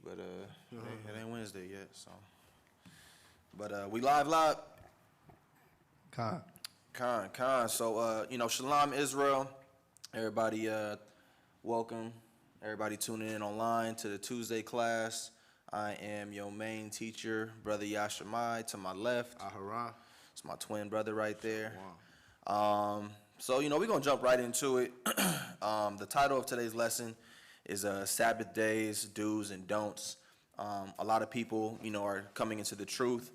but it ain't Wednesday yet, so. But we live. Khan. So Shalom Israel. Everybody, welcome. Everybody tuning in online to the Tuesday class. I am your main teacher, Brother Yashamai. To my left, Ahara. it's my twin brother right there. Wow. So we're gonna jump right into it. The title of today's lesson is Sabbath days, do's and don'ts. A lot of people, are coming into the truth.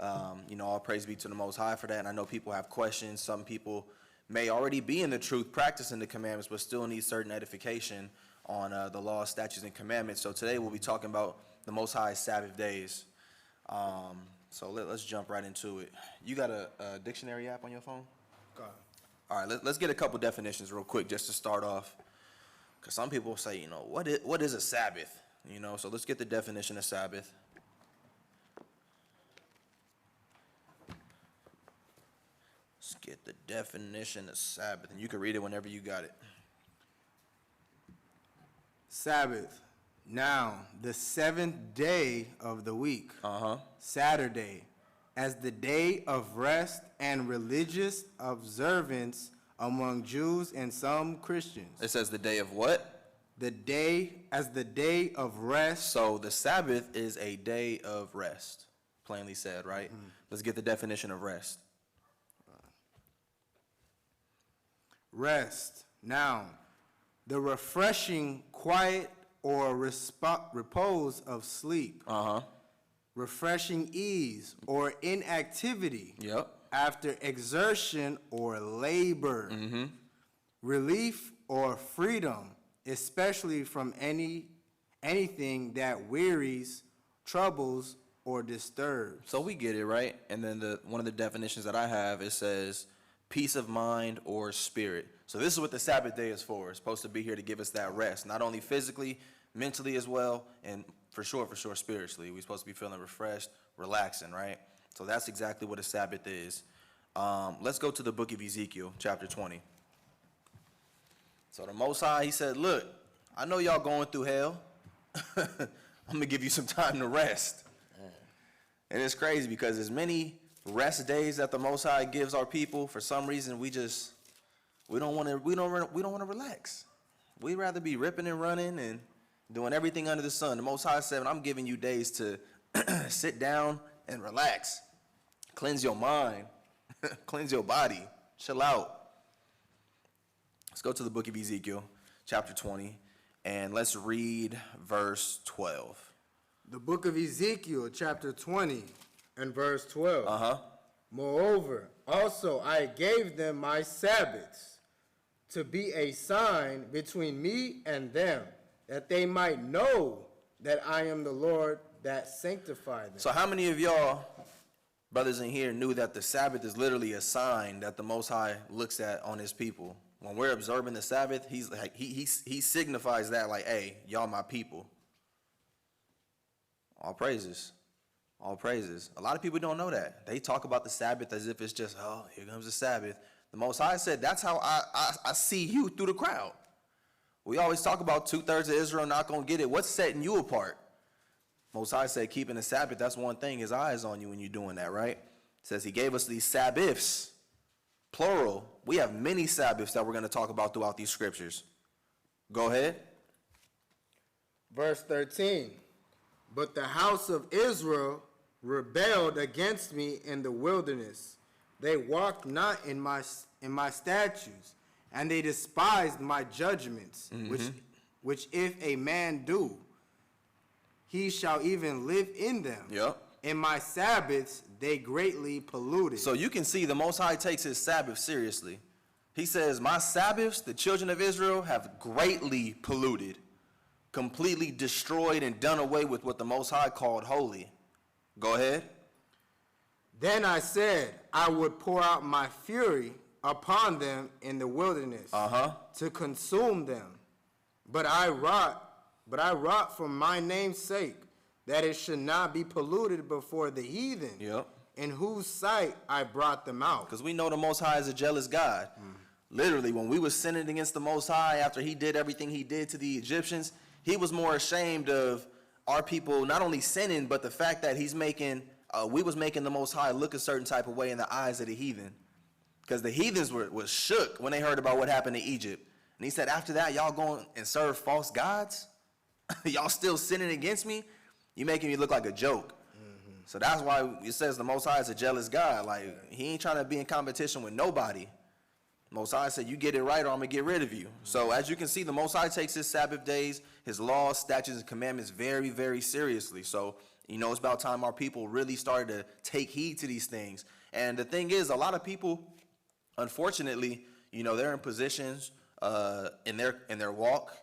All praise be to the Most High for that. And I know people have questions. Some people may already be in the truth, practicing the commandments, but still need certain edification on the law, statutes, and commandments. So today we'll be talking about the Most High's Sabbath days. So let's jump right into it. You got a dictionary app on your phone? Go ahead. All right, let's get a couple definitions real quick just to start off. Because some people say, what is a Sabbath? So let's get the definition of Sabbath. Let's get the definition of Sabbath. And you can read it whenever you got it. Sabbath. Now, the seventh day of the week. Saturday, as the day of rest and religious observance among Jews and some Christians. It says the day of what? The day of rest. So the Sabbath is a day of rest, plainly said, right? Mm-hmm. Let's get the definition of rest. Rest. Now, the refreshing quiet or repose of sleep. Refreshing ease or inactivity. Yep. After exertion or labor. Mm-hmm. Relief or freedom, especially from anything that wearies, troubles, or disturbs. So we get it, right? And then one of the definitions that I have, it says peace of mind or spirit. So this is what the Sabbath day is for. It's supposed to be here to give us that rest, not only physically, mentally as well, and for sure, spiritually. We're supposed to be feeling refreshed, relaxing, right? So that's exactly what a Sabbath is. Let's go to the book of Ezekiel, chapter 20. So the Most High, he said, look, I know y'all going through hell. I'm going to give you some time to rest. And it's crazy because as many rest days that the Most High gives our people, for some reason we don't want to relax. We'd rather be ripping and running and doing everything under the sun. The Most High said, I'm giving you days to sit down and relax. Cleanse your mind. Cleanse your body. Chill out. Let's go to the book of Ezekiel, chapter 20, and let's read verse 12. The book of Ezekiel, chapter 20, and verse 12. Moreover, also I gave them my Sabbaths to be a sign between me and them, that they might know that I am the Lord that sanctify them. So how many of y'all, brothers in here, knew that the Sabbath is literally a sign that the Most High looks at on his people? When we're observing the Sabbath, he's like he signifies that like, hey, y'all my people. All praises. All praises. A lot of people don't know that. They talk about the Sabbath as if it's just, oh, here comes the Sabbath. The Most High said, that's how I see you through the crowd. We always talk about 2/3 of Israel not going to get it. What's setting you apart? Most High said, keeping the Sabbath, that's one thing. His eye is on you when you're doing that, right? It says he gave us these Sabbaths, plural. We have many Sabbaths that we're going to talk about throughout these scriptures. Go ahead. Verse 13. But the house of Israel rebelled against me in the wilderness. They walked not in my statutes, and they despised my judgments, which if a man do, he shall even live in them. Yep. In my Sabbaths, they greatly polluted. So you can see the Most High takes his Sabbath seriously. He says, my Sabbaths, the children of Israel, have greatly polluted, completely destroyed and done away with what the Most High called holy. Go ahead. Then I said, I would pour out my fury upon them in the wilderness to consume them. But I wrought for my name's sake, that it should not be polluted before the heathen, in whose sight I brought them out. Because we know the Most High is a jealous God. Literally, when we were sinning against the Most High after he did everything he did to the Egyptians, he was more ashamed of our people not only sinning, but the fact that he's making, we was making the Most High look a certain type of way in the eyes of the heathen. Because the heathens was shook when they heard about what happened in Egypt. And he said, after that, y'all going and serve false gods? Y'all still sinning against me? You making me look like a joke. So that's why it says the Most High is a jealous God. Like, he ain't trying to be in competition with nobody. Most High said, you get it right or I'm going to get rid of you. So as you can see, the Most High takes his Sabbath days, his laws, statutes, and commandments very, very seriously. So, you know, it's about time our people really started to take heed to these things. And the thing is, a lot of people, unfortunately, you know, they're in positions in their walk,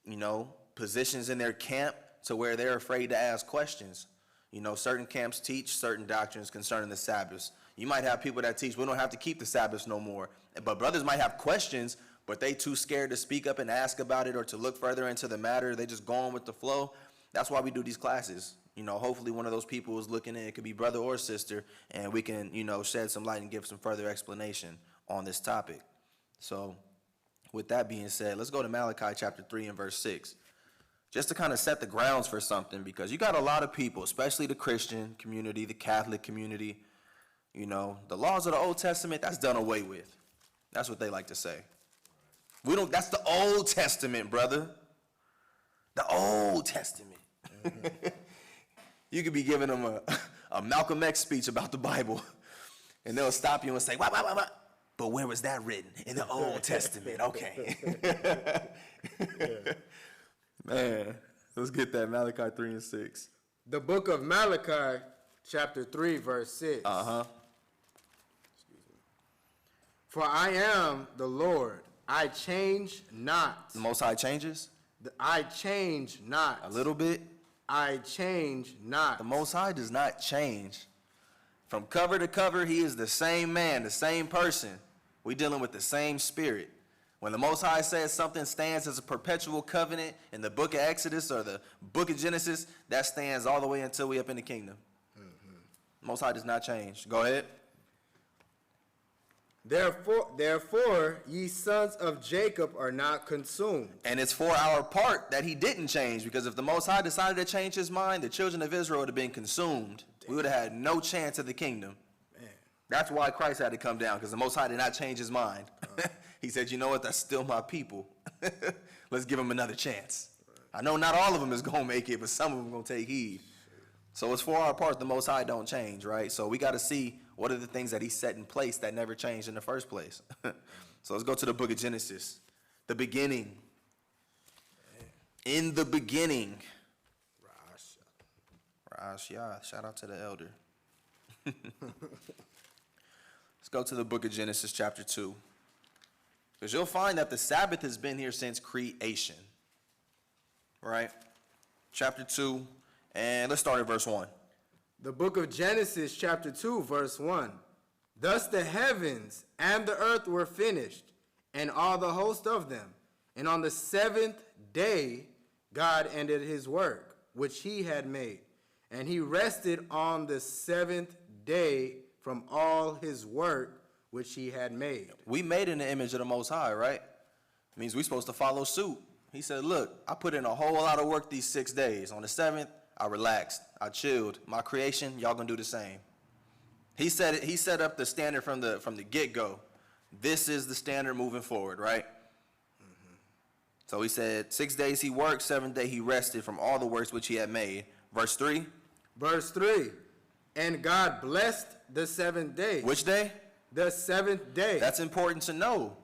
you know, positions in their camp to where they're afraid to ask questions. You know, certain camps teach certain doctrines concerning the Sabbaths. You might have people that teach we don't have to keep the Sabbaths no more. But brothers might have questions, but they too scared to speak up and ask about it or to look further into the matter. They just go on with the flow. That's why we do these classes. You know, hopefully one of those people is looking in. It could be brother or sister, and we can, you know, shed some light and give some further explanation on this topic. So with that being said, let's go to Malachi chapter 3 and verse 6. Just to kind of set the grounds for something, because you got a lot of people, especially the Christian community, the Catholic community, you know, the laws of the Old Testament, that's done away with. That's what they like to say. That's the Old Testament, brother. The Old Testament. You could be giving them a Malcolm X speech about the Bible, and they'll stop you and say, what? But where was that written? In the Old Testament. Okay. Man, let's get that Malachi 3 and 6. The book of Malachi, chapter 3, verse 6. For I am the Lord, I change not. The Most High changes? I change not. A little bit? I change not. The Most High does not change. From cover to cover, he is the same man, the same person. We dealing with the same spirit. When the Most High says something stands as a perpetual covenant in the book of Exodus or the book of Genesis, that stands all the way until we up in the kingdom. Most High does not change. Go ahead. Therefore, ye sons of Jacob are not consumed. And it's for our part that he didn't change, because if the Most High decided to change his mind, the children of Israel would have been consumed. We would have had no chance of the kingdom. Man. That's why Christ had to come down, because the Most High did not change his mind. He said, you know what, that's still my people. Let's give them another chance. I know not all of them is going to make it, but some of them going to take heed. So it's for our part, the Most High don't change, right? So we got to see what are the things that he set in place that never changed in the first place. So let's go to the book of Genesis. The beginning. In the beginning. Rasha. Shout out to the elder. Let's go to the book of Genesis chapter 2. Because you'll find that the Sabbath has been here since creation. Right? Chapter 2. And let's start at verse 1. The book of Genesis, chapter 2, verse 1. Thus the heavens and the earth were finished, and all the host of them. And on the seventh day, God ended his work, which he had made. And he rested on the seventh day from all his work, which he had made. We made in the image of the Most High, right? It means we're supposed to follow suit. He said, look, I put in a whole lot of work these 6 days. On the seventh, I relaxed. I chilled. My creation, y'all gonna do the same. He set up the standard from the get-go. This is the standard moving forward, right? So he said, 6 days he worked, 7th day he rested from all the works which he had made. Verse 3. Verse 3. And God blessed the 7th day. Which day? The 7th day. That's important to know.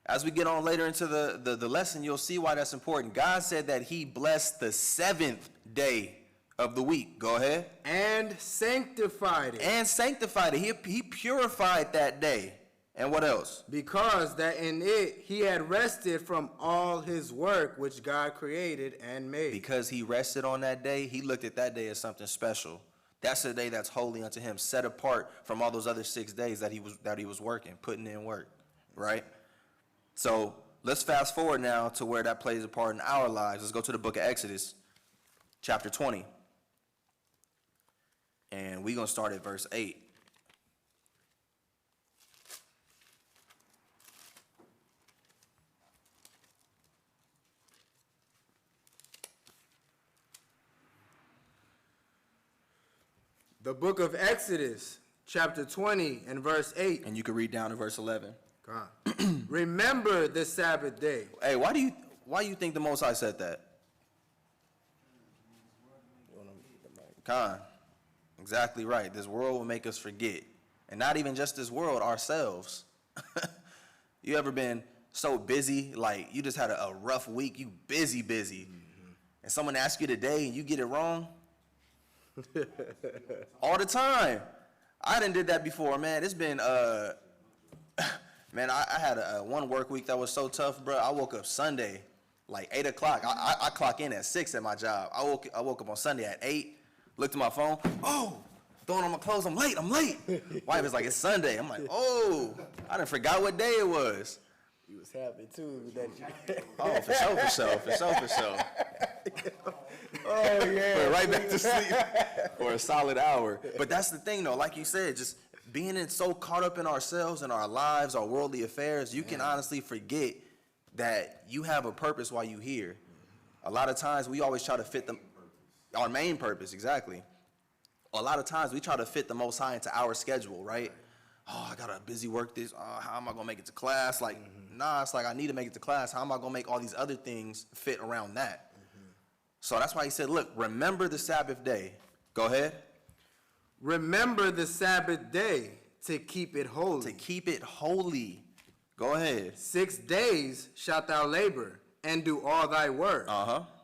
As we get on later into the lesson, you'll see why that's important. God said that he blessed the 7th day of the week. Go ahead. And sanctified it. And sanctified it. He purified that day. And what else? Because that in it he had rested from all his work which God created and made. Because he rested on that day, he looked at that day as something special. That's a day that's holy unto him, set apart from all those other 6 days that he was working, putting in work, right? So let's fast forward now to where that plays a part in our lives. Let's go to the book of Exodus, chapter 20. And we're going to start at verse 8. The book of Exodus, chapter 20 and verse 8. And you can read down to verse 11. God. Remember the Sabbath day. Hey, why do you think the Most High said that? Khan, exactly right. This world will make us forget. And not even just this world, ourselves. You ever been so busy, like you just had a rough week, you busy, and someone asks you today and you get it wrong? All the time. I done did that before, man. It's been, man, I had a one work week that was so tough, bro. I woke up Sunday, like 8 o'clock. I clock in at 6 at my job. I woke up on Sunday at 8, looked at my phone. Oh, throwing on my clothes. I'm late. Wife was like, it's Sunday. I'm like, oh, I done forgot what day it was. You was happy too. That you... Oh, for sure. Oh, yeah. But right back to sleep for a solid hour. But that's the thing, though. Like you said, just being so caught up in ourselves and our lives, our worldly affairs, you can honestly forget that you have a purpose while you're here. A lot of times, we always try to fit our main purpose, exactly. A lot of times, we try to fit the Most High into our schedule, right? Oh, I got a busy work this. How am I going to make it to class? Like, nah, it's like I need to make it to class. How am I going to make all these other things fit around that? So that's why he said, look, remember the Sabbath day. Go ahead. Remember the Sabbath day to keep it holy. To keep it holy. Go ahead. 6 days shalt thou labor and do all thy work.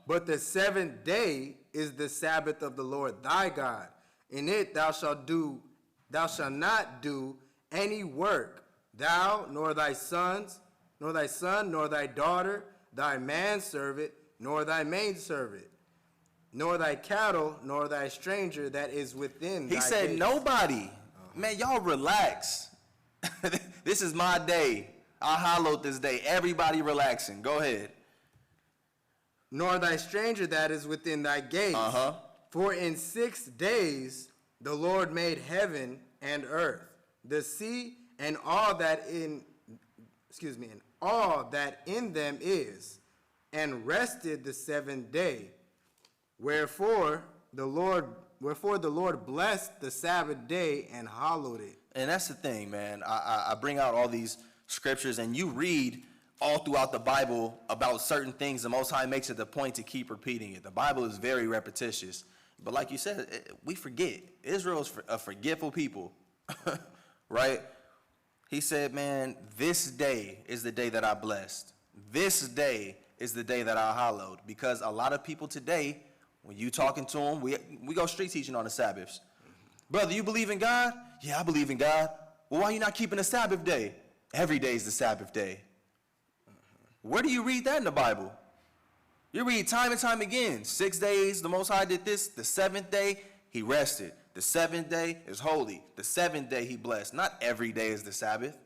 But the 7th day is the Sabbath of the Lord thy God. In it thou shalt not do any work, thou, nor thy son, nor thy daughter, thy manservant, nor thy maidservant, nor thy cattle, nor thy stranger that is within thy He said gates. nobody. Man, y'all relax. This is my day. I hallowed this day. Everybody relaxing. Go ahead. Nor thy stranger that is within thy gates. For in 6 days the Lord made heaven and earth, the sea, and all that in them is, and rested the 7th day. Wherefore the Lord blessed the Sabbath day and hallowed it. And that's the thing, man. I bring out all these scriptures, and you read all throughout the Bible about certain things. The Most High makes it the point to keep repeating it. The Bible is very repetitious. But like you said, we forget. Israel is a forgetful people, right? He said, man, this day is the day that I blessed. This day is the day that I hallowed. Because a lot of people today, when you talking to them, we go street teaching on the Sabbaths. Brother, you believe in God? Yeah, I believe in God. Well, why are you not keeping the Sabbath day? Every day is the Sabbath day. Where do you read that in the Bible? You read time and time again. 6 days, the Most High did this. The 7th day, he rested. The 7th day is holy. The 7th day, he blessed. Not every day is the Sabbath.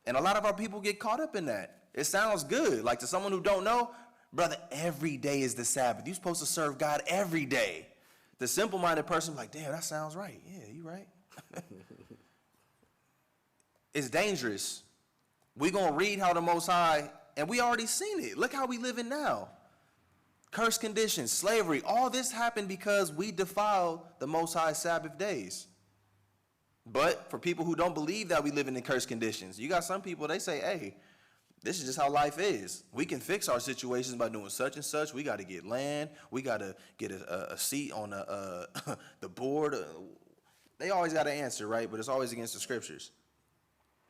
And a lot of our people get caught up in that. It sounds good. Like to someone who don't know, brother, every day is the Sabbath. You're supposed to serve God every day. The simple-minded person like, damn, that sounds right. Yeah, you right. It's dangerous. We're going to read how the Most High, and we already seen it. Look how we living now. Cursed conditions, slavery, all this happened because we defiled the Most High Sabbath days. But for people who don't believe that we live in cursed conditions, you got some people, they say, hey, this is just how life is. We can fix our situations by doing such and such. We got to get land. We got to get a seat on the board. They always got an answer, right? But it's always against the scriptures.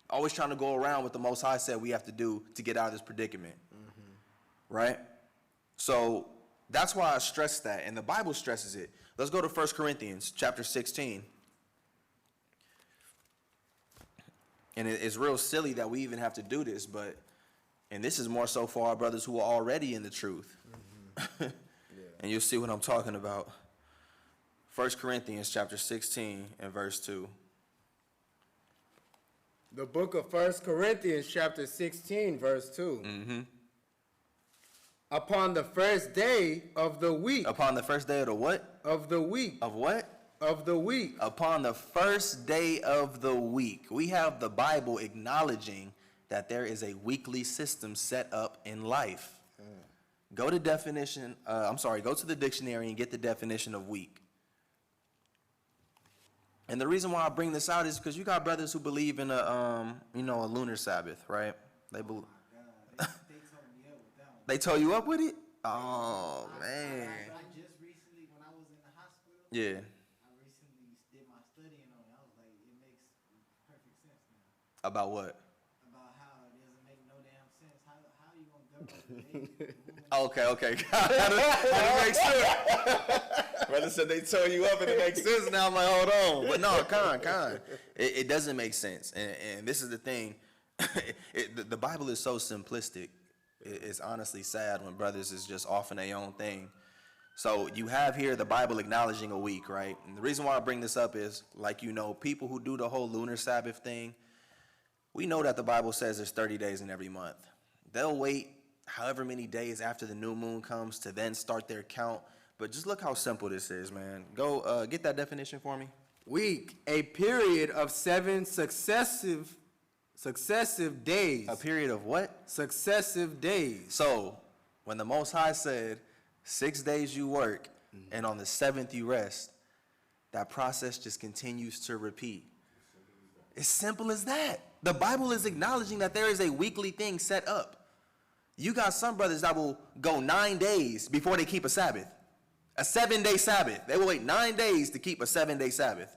Always trying to go around what the Most High said we have to do to get out of this predicament, right? So that's why I stress that, and the Bible stresses it. Let's go to 1 Corinthians chapter 16. And it's real silly that we even have to do this, and this is more so for our brothers who are already in the truth. And you'll see what I'm talking about. 1 Corinthians chapter 16 and verse 2. The book of 1 Corinthians chapter 16, verse 2. Upon the first day of the week. Upon the first day of the what? Of the week. Of what? Of the week. Upon the first day of the week. We have the Bible acknowledging that there is a weekly system set up in life. Go to the dictionary and get the definition of week. And the reason why I bring this out is because you got brothers who believe in a lunar Sabbath, right? They believe. They told me up with that one. They told you up with it? Oh, man. I just recently, when I was in the hospital, Yeah. I recently did my studying on it. I was like, it makes perfect sense now. About what? About how it doesn't make no damn sense. How you gonna govern the day with the moon? Okay. That makes sense. Brother said they told you up and it makes sense. Now I'm like, hold on. But no, con. It doesn't make sense. And this is the thing. The Bible is so simplistic. It's honestly sad when brothers is just off in their own thing. So you have here the Bible acknowledging a week, right? And the reason why I bring this up is, like, people who do the whole lunar Sabbath thing, we know that the Bible says there's 30 days in every month. They'll wait however many days after the new moon comes to then start their count. But just look how simple this is, man. Go get that definition for me. Week, a period of 7 successive days. A period of what? Successive days. So, when the Most High said, 6 days you work, and on the 7th you rest, that process just continues to repeat. It's simple as that. The Bible is acknowledging that there is a weekly thing set up. You got some brothers that will go 9 days before they keep a Sabbath. A 7-day Sabbath. They will wait 9 days to keep a 7-day Sabbath.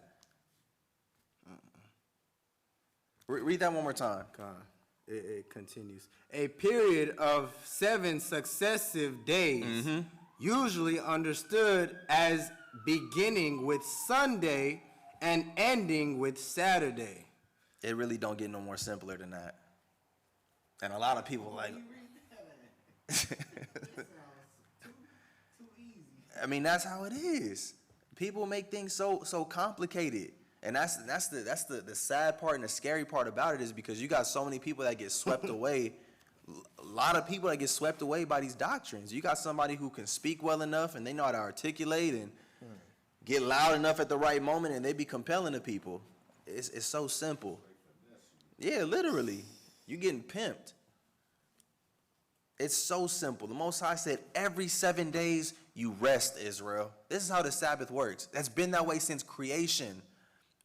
Read that one more time. It continues. A period of 7 successive days, usually understood as beginning with Sunday and ending with Saturday. It really don't get no more simpler than that. And a lot of people like, That sounds too easy. I mean, that's how it is. People make things so complicated. And that's the sad part and the scary part about it is because you got so many people that get swept away. A lot of people that get swept away by these doctrines. You got somebody who can speak well enough and they know how to articulate and get loud enough at the right moment and they be compelling to people. It's so simple. Yeah, literally. You getting pimped. It's so simple. The Most High said every 7 days you rest, Israel. This is how the Sabbath works. That's been that way since creation.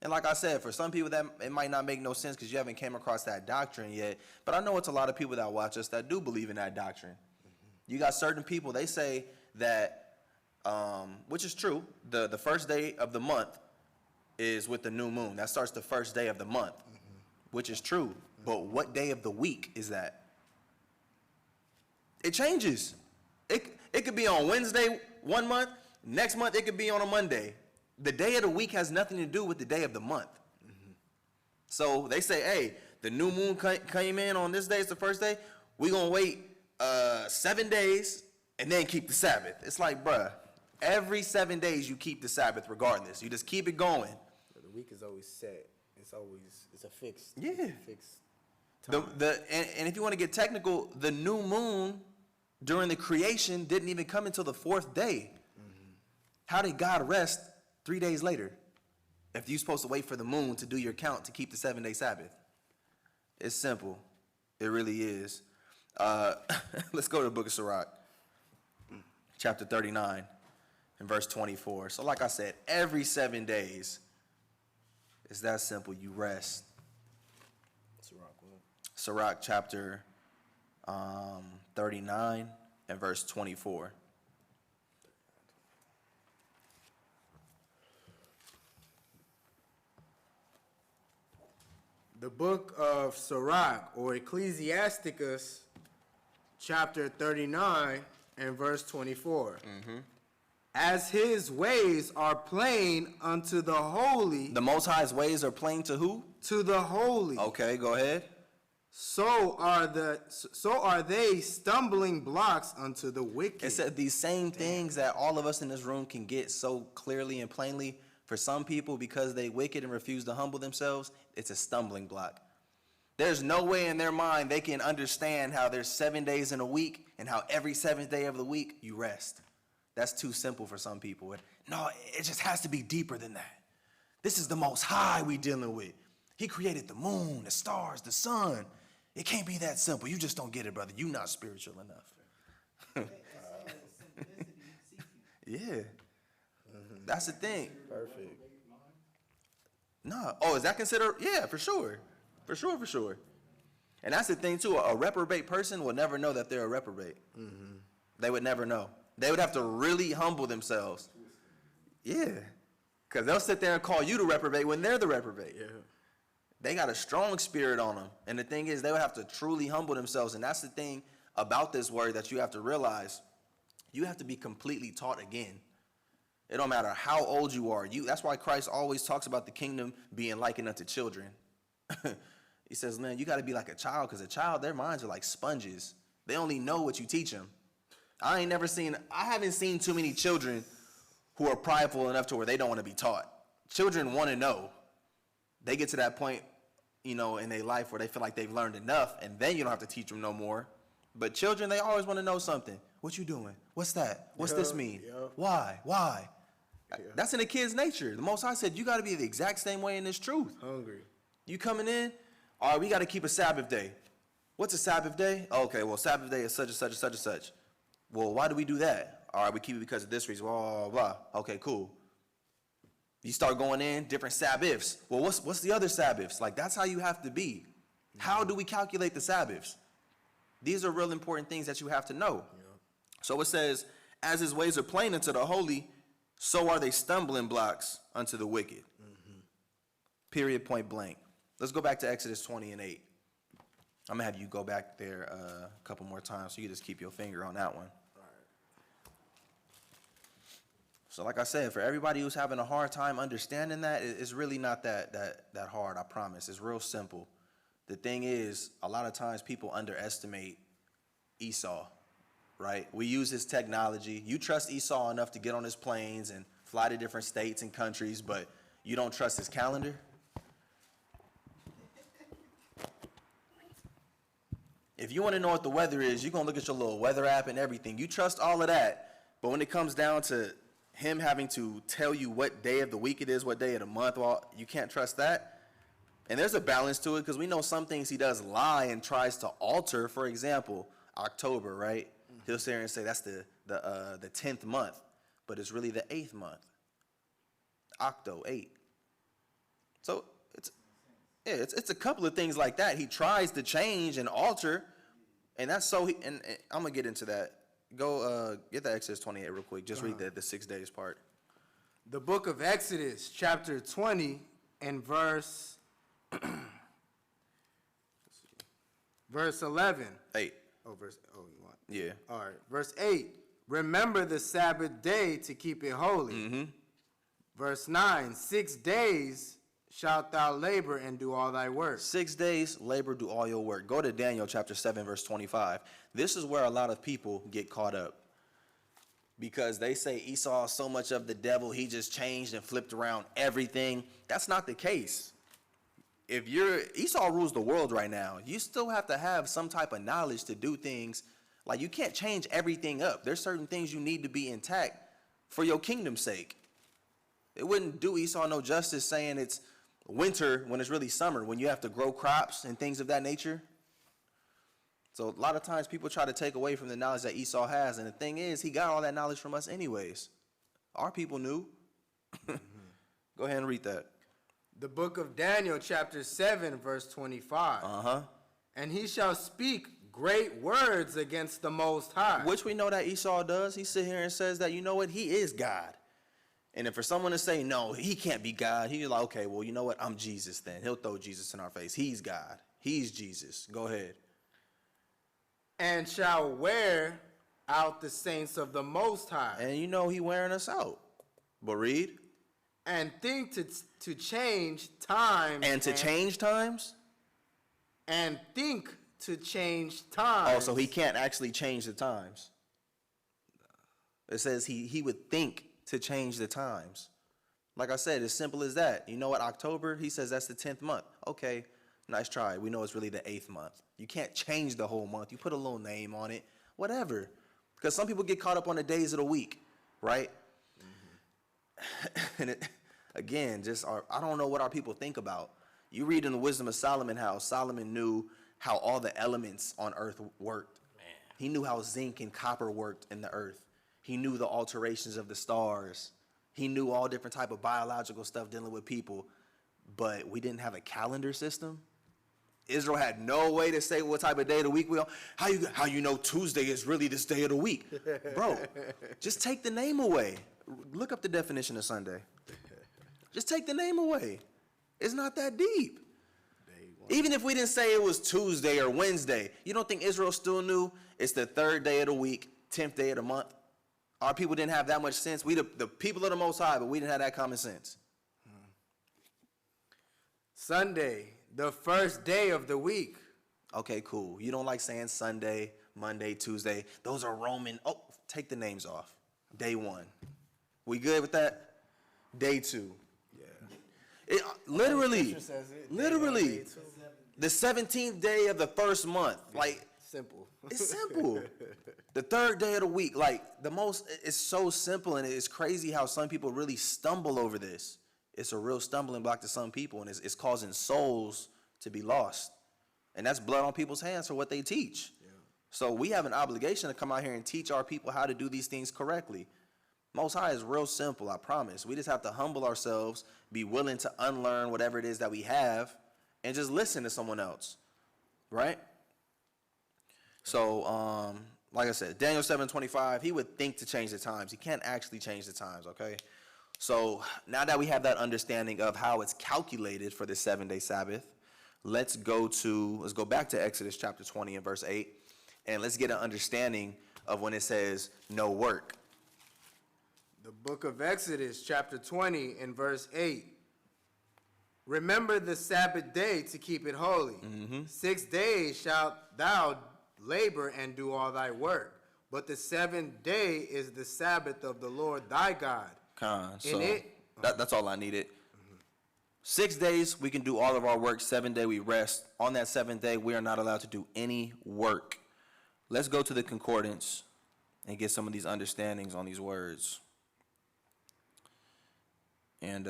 And like I said, for some people that it might not make no sense because you haven't came across that doctrine yet. But I know it's a lot of people that watch us that do believe in that doctrine. You got certain people, they say that, which is true, the first day of the month is with the new moon. That starts the first day of the month, which is true. But what day of the week is that? It changes. It could be on Wednesday 1 month. Next month it could be on a Monday. The day of the week has nothing to do with the day of the month. So they say, hey, the new moon came in on this day, it's the first day. We're going to wait 7 days and then keep the Sabbath. It's like, bruh, every 7 days you keep the Sabbath regardless. You just keep it going. The week is always set. It's a fixed. Yeah. Fixed time. And if you want to get technical, the new moon during the creation didn't even come until the 4th day. How did God rest 3 days later if you're supposed to wait for the moon to do your count to keep the 7-day Sabbath? It's simple. It really is. Let's go to the book of Sirach, chapter 39 and verse 24. So like I said, every 7 days, it's that simple. You rest. Sirach chapter 39 and verse 24. The book of Sirach, or Ecclesiasticus, chapter 39 and verse 24. As his ways are plain unto the holy. The Most High's ways are plain to who? To the holy. Okay, go ahead. So are they stumbling blocks unto the wicked. It said these same things that all of us in this room can get so clearly and plainly. For some people, because they wicked and refuse to humble themselves, it's a stumbling block. There's no way in their mind they can understand how there's 7 days in a week and how every 7th day of the week you rest. That's too simple for some people. No, it just has to be deeper than that. This is the Most High we dealing with. He created the moon, the stars, the sun. It can't be that simple. You just don't get it, brother. You're not spiritual enough. Yeah. That's the thing. Perfect. No. Oh, is that considered? Yeah, for sure. For sure, for sure. And that's the thing, too. A reprobate person will never know that they're a reprobate. Mm-hmm. They would never know. They would have to really humble themselves. Yeah. Because they'll sit there and call you the reprobate when they're the reprobate. Yeah. They got a strong spirit on them. And the thing is, they would have to truly humble themselves. And that's the thing about this word that you have to realize. You have to be completely taught again. It don't matter how old you are. That's why Christ always talks about the kingdom being likened unto children. He says, man, you got to be like a child, because a child, their minds are like sponges. They only know what you teach them. I haven't seen too many children who are prideful enough to where they don't want to be taught. Children want to know. They get to that point, in their life where they feel like they've learned enough, and then you don't have to teach them no more. But children, they always want to know something. What you doing? What's that? What's this mean? Why? That's in a kid's nature. The Most High said, you got to be the exact same way in this truth. Hungry. You coming in? All right, we got to keep a Sabbath day. What's a Sabbath day? Okay, well, Sabbath day is such and such and such and such. Well, why do we do that? All right, we keep it because of this reason. Blah, blah, blah. Okay, cool. You start going in, different Sabbaths. Well, what's the other Sabbaths? Like, that's how you have to be. How do we calculate the Sabbaths? These are real important things that you have to know. Yeah. So it says, as his ways are plain unto the holy, so are they stumbling blocks unto the wicked. Mm-hmm. Period, point blank. Let's go back to Exodus 20 and 8. I'm going to have you go back there a couple more times so you just keep your finger on that one. All right. So like I said, for everybody who's having a hard time understanding that, it's really not that hard, I promise. It's real simple. The thing is, a lot of times people underestimate Esau, right? We use his technology. You trust Esau enough to get on his planes and fly to different states and countries, but you don't trust his calendar? If you want to know what the weather is, you're going to look at your little weather app and everything. You trust all of that, but when it comes down to him having to tell you what day of the week it is, what day of the month, well, you can't trust that. And there's a balance to it, because we know some things he does lie and tries to alter. For example, October, right? He'll sit here and say that's the 10th month, but it's really the 8th month. Octo, 8. So it's a couple of things like that. He tries to change and alter, and that's so. And I'm gonna get into that. Go get the Exodus 28 real quick. Just read the 6 days part. The book of Exodus, chapter 20, and verse 11. 8. Oh, you want? Yeah. All right. Verse 8. Remember the Sabbath day to keep it holy. Mm-hmm. Verse 9. 6 days shalt thou labor and do all thy work. 6 days, labor, do all your work. Go to Daniel chapter 7, verse 25. This is where a lot of people get caught up, because they say Esau is so much of the devil, he just changed and flipped around everything. That's not the case. Esau rules the world right now, you still have to have some type of knowledge to do things. Like, you can't change everything up. There's certain things you need to be intact for your kingdom's sake. It wouldn't do Esau no justice saying it's winter when it's really summer, when you have to grow crops and things of that nature. So a lot of times people try to take away from the knowledge that Esau has, and the thing is, he got all that knowledge from us anyways. Our people knew. Go ahead and read that. The book of Daniel, chapter 7, verse 25. Uh-huh. And he shall speak great words against the Most High. Which we know that Esau does. He sit here and says that, you know what, he is God. And if for someone to say, no, he can't be God, he's like, okay, well, you know what, I'm Jesus then. He'll throw Jesus in our face. He's God. He's Jesus. Go ahead. And shall wear out the saints of the Most High. And you know he wearing us out. But read. And think to change times. And to change times? And think to change times. Oh, so he can't actually change the times. It says he would think to change the times. Like I said, as simple as that. You know what, October, he says that's the 10th month. Okay, nice try. We know it's really the 8th month. You can't change the whole month. You put a little name on it, whatever. Because some people get caught up on the days of the week, right? Mm-hmm. And again, I don't know what our people think about. You read in the Wisdom of Solomon how Solomon knew how all the elements on earth worked. Man. He knew how zinc and copper worked in the earth. He knew the alterations of the stars. He knew all different type of biological stuff dealing with people. but we didn't have a calendar system. Israel had no way to say what type of day of the week we on. How you know Tuesday is really this day of the week? Bro, just take the name away. Look up the definition of Sunday. Just take the name away. It's not that deep. Even if we didn't say it was Tuesday or Wednesday, you don't think Israel still knew it's the 3rd day of the week, 10th day of the month? Our people didn't have that much sense. We the people of the Most High, but we didn't have that common sense. Sunday, the first day of the week. Okay, cool. You don't like saying Sunday, Monday, Tuesday. Those are Roman. Oh, take the names off. Day 1. We good with that? Day 2. Yeah. Literally, the 17th day of the first month. Like, simple. It's simple. The 3rd day of the week. Like, it's so simple, and it's crazy how some people really stumble over this. It's a real stumbling block to some people, and it's causing souls to be lost. And that's blood on people's hands for what they teach. Yeah. So we have an obligation to come out here and teach our people how to do these things correctly. Most High is real simple, I promise. We just have to humble ourselves, be willing to unlearn whatever it is that we have, and just listen to someone else, right? So, like I said, Daniel 7:25, he would think to change the times. He can't actually change the times, okay? So now that we have that understanding of how it's calculated for the 7-day Sabbath, let's go back to Exodus chapter 20 and verse 8, and let's get an understanding of when it says no work. The book of Exodus chapter 20 and verse 8. Remember the Sabbath day to keep it holy. 6 days shalt thou labor and do all thy work. But the 7th day is the Sabbath of the Lord thy God. So that's all I needed. 6 days, we can do all of our work. 7th day, we rest. On that 7th day, we are not allowed to do any work. Let's go to the concordance and get some of these understandings on these words. And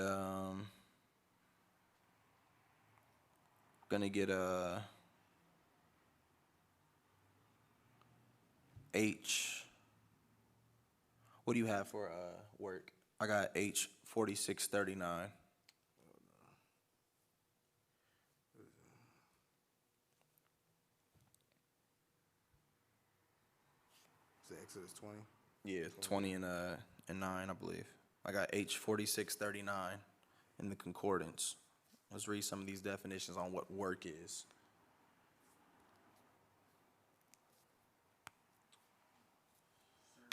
gonna get H. What do you have for work? I got H 4639. Is it Exodus 20? Yeah, 20 and 9, I believe. I got H 4639 in the concordance. Let's read some of these definitions on what work is.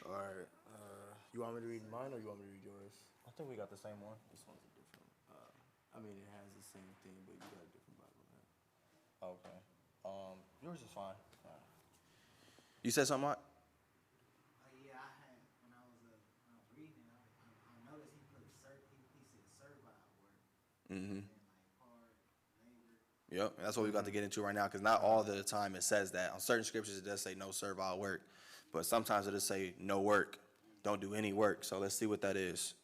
All right. You want me to read mine or you want me to read yours? I think we got the same one. This one's a different. I mean, it has the same thing, but you got a different Bible now. Okay. Yours is fine. You said something, Mike? Yeah, I had when I was reading it, I noticed he put he said servile work. Mm-hmm. And like hard labor. Yep, that's what we got to get into right now, because not all the time it says that. On certain scriptures, it does say no servile work, but sometimes it'll say no work, don't do any work. So let's see what that is.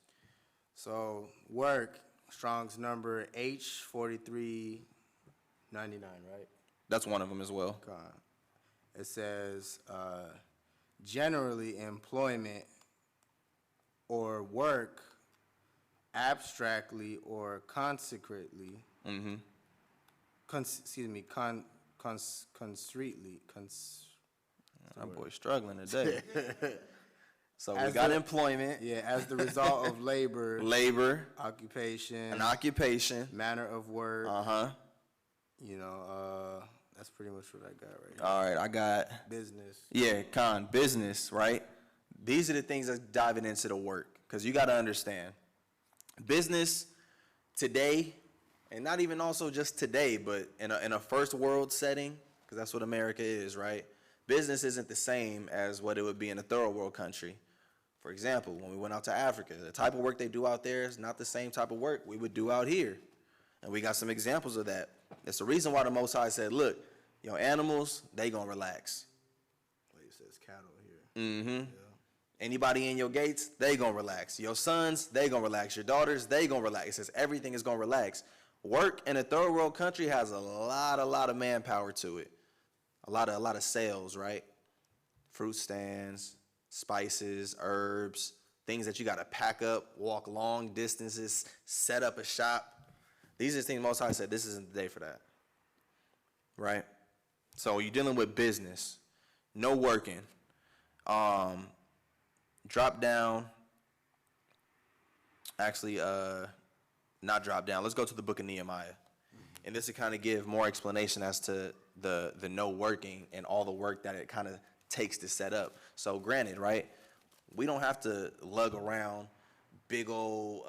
So work, Strong's number H4399, right? That's one of them as well. God. It says generally employment or work abstractly or consecrately. Mm-hmm. Concretely. That boy's struggling today. So we As got the- employment, Yeah, as the result of labor, labor, occupation, an occupation. manner of work. Uh-huh. You know, that's pretty much what I got right here. All right, I got, Business. yeah, business, right? These are the things that's diving into the work, because you got to understand. Business today, and not even also just today, but in a first world setting, because that's what America is, right? Business isn't the same as what it would be in a third world country. For example, when we went out to Africa, the type of work they do out there is not the same type of work we would do out here. And we got some examples of that. That's the reason why the Most High said, look, your animals, they gonna relax. Like it says cattle here. Mm-hmm. Yeah. Anybody in your gates, they gonna relax. Your sons, they gonna relax. Your daughters, they gonna relax. It says everything is gonna relax. Work in a third world country has a lot of manpower to it. A lot of sales, right? Fruit stands, spices, herbs, things that you gotta pack up, walk long distances, set up a shop. These are the things Most High said, this isn't the day for that. Right? So you're dealing with business. No working. Drop down. Actually, not drop down. Let's go to the book of Nehemiah. And this will kind of give more explanation as to the no working and all the work that it kind of takes to set up. So granted, right, we don't have to lug around big old,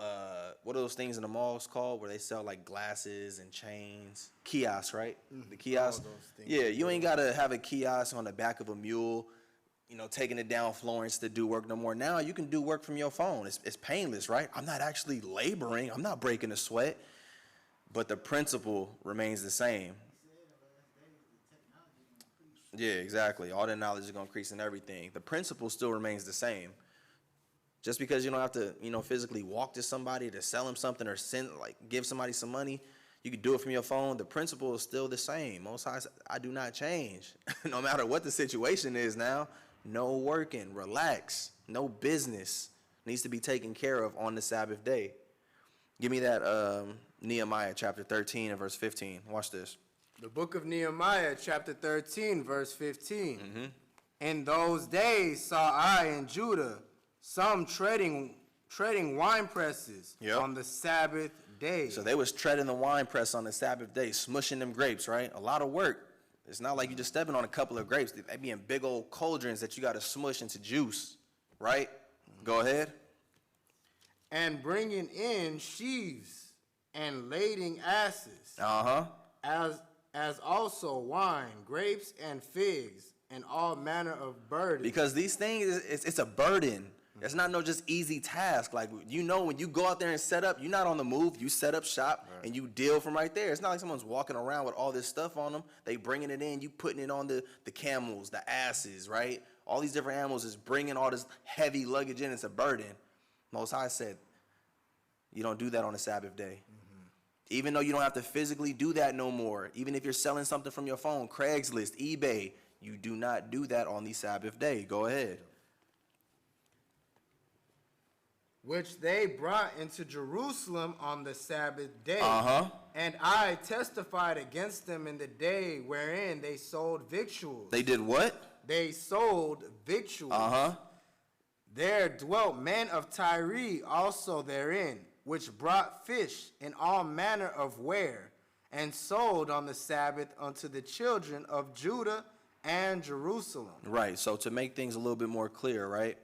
what are those things in the malls called where they sell like glasses and chains? Kiosks, right? The kiosks. Yeah, you ain't got to have a kiosk on the back of a mule, you know, taking it down Florence to do work no more. Now you can do work from your phone. It's painless, right? I'm not actually laboring. I'm not breaking a sweat. But the principle remains the same. Yeah, exactly. All that knowledge is going to increase in everything. The principle still remains the same. Just because you don't have to, you know, physically walk to somebody to sell them something or give somebody some money, you can do it from your phone. The principle is still the same. Most High, I do not change. No matter what the situation is now, no working, relax, no business needs to be taken care of on the Sabbath day. Give me that Nehemiah chapter 13 and verse 15. Watch this. The book of Nehemiah, chapter 13, verse 15. In those days saw I in Judah some treading wine presses on the Sabbath day. So they was treading the wine press on the Sabbath day, smushing them grapes, right? A lot of work. It's not like you just stepping on a couple of grapes. They be in big old cauldrons that you got to smush into juice, right? Go ahead. And bringing in sheaves and lading asses. As also wine, grapes, and figs, and all manner of burdens. Because these things, it's a burden. It's not no just easy task. Like, you know, when you go out there and set up, you're not on the move. You set up shop, and you deal from right there. It's not like someone's walking around with all this stuff on them. They bringing it in. You putting it on the camels, the asses, right? All these different animals is bringing all this heavy luggage in. It's a burden. Most High said, you don't do that on the Sabbath day. Even though you don't have to physically do that no more. Even if you're selling something from your phone, Craigslist, eBay, you do not do that on the Sabbath day. Go ahead. Which they brought into Jerusalem on the Sabbath day. And I testified against them in the day wherein they sold victuals. They did what? They sold victuals. There dwelt men of Tyre also therein, which brought fish and all manner of ware, and sold on the Sabbath unto the children of Judah and Jerusalem. Right, so to make things a little bit more clear, right?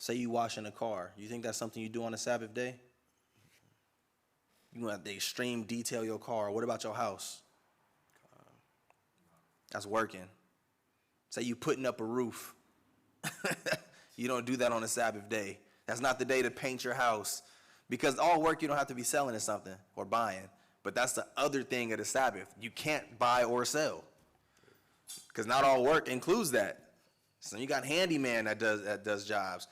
Say you washing a car. You think that's something you do on a Sabbath day? You want to extreme detail your car. What about your house? That's working. Say you putting up a roof. You don't do that on a Sabbath day. That's not the day to paint your house. Because all work you don't have to be selling is something or buying. But that's the other thing of the Sabbath. You can't buy or sell. Because not all work includes that. So you got handyman that does jobs.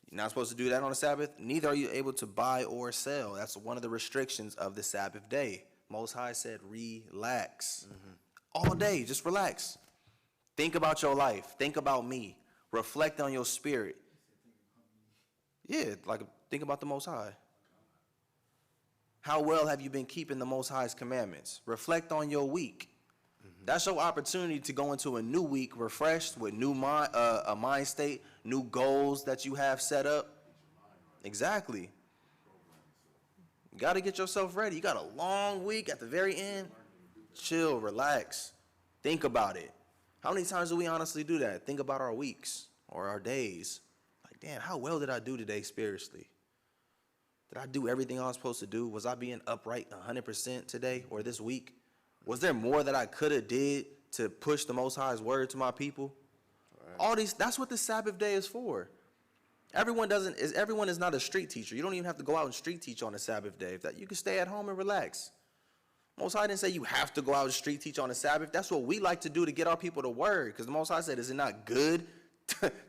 You're not supposed to do that on the Sabbath. Neither are you able to buy or sell. That's one of the restrictions of the Sabbath day. Most High said, relax. All day, just relax. Think about your life. Think about me. Reflect on your spirit. Yeah, like think about the Most High. How well have you been keeping the Most High's commandments? Reflect on your week. That's your opportunity to go into a new week refreshed with new a mind state, new goals that you have set up. Exactly. You got to get yourself ready. You got a long week at the very end. Chill, relax. Think about it. How many times do we honestly do that? Think about our weeks or our days. Like, damn, how well did I do today spiritually? Did I do everything I was supposed to do? Was I being upright 100% today or this week? Was there more that I could have did to push the Most High's word to my people? Right. All these, that's what the Sabbath day is for. Everyone is not a street teacher. You don't even have to go out and street teach on the Sabbath day. You can stay at home and relax. Most High didn't say you have to go out and street teach on the Sabbath. That's what we like to do to get our people to word. Because the Most High said, is it not good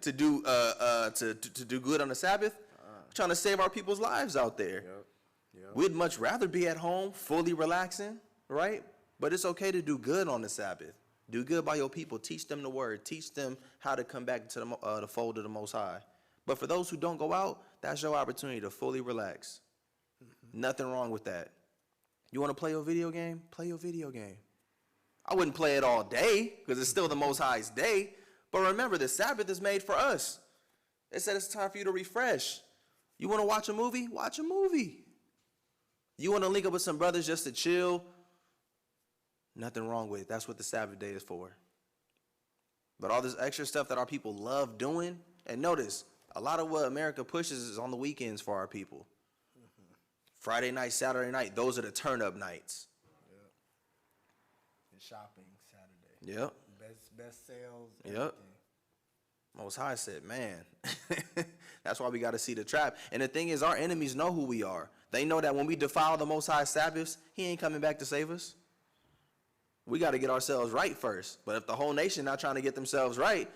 to do good on the Sabbath? We're trying to save our people's lives out there. Yep. We'd much rather be at home, fully relaxing, right? But it's okay to do good on the Sabbath. Do good by your people. Teach them the word. Teach them how to come back to the fold of the Most High. But for those who don't go out, that's your opportunity to fully relax. Nothing wrong with that. You want to play your video game? Play your video game. I wouldn't play it all day because it's still the Most High's day. But remember, the Sabbath is made for us. It said it's time for you to refresh. You want to watch a movie? Watch a movie. You want to link up with some brothers just to chill? Nothing wrong with it. That's what the Sabbath day is for. But all this extra stuff that our people love doing, and notice, a lot of what America pushes is on the weekends for our people. Mm-hmm. Friday night, Saturday night, those are the turn-up nights. Yep. And shopping Saturday. Yep. Best sales. Yep. Everything. Most High said, man, that's why we got to see the trap. And the thing is, our enemies know who we are. They know that when we defile the Most High Sabbaths, he ain't coming back to save us. We got to get ourselves right first. But if the whole nation not trying to get themselves right,